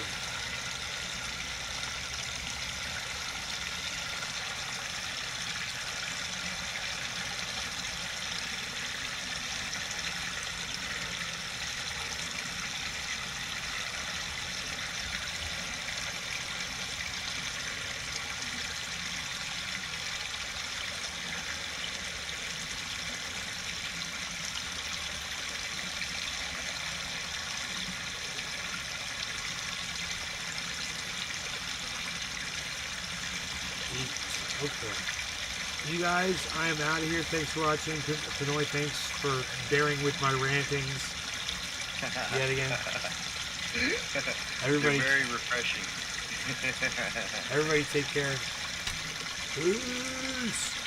Speaker 1: Okay. You guys, I am out of here. Thanks for watching. Pinoy, thanks for bearing with my rantings. Yet again. Everybody,
Speaker 5: they're very refreshing.
Speaker 1: everybody take care. Peace.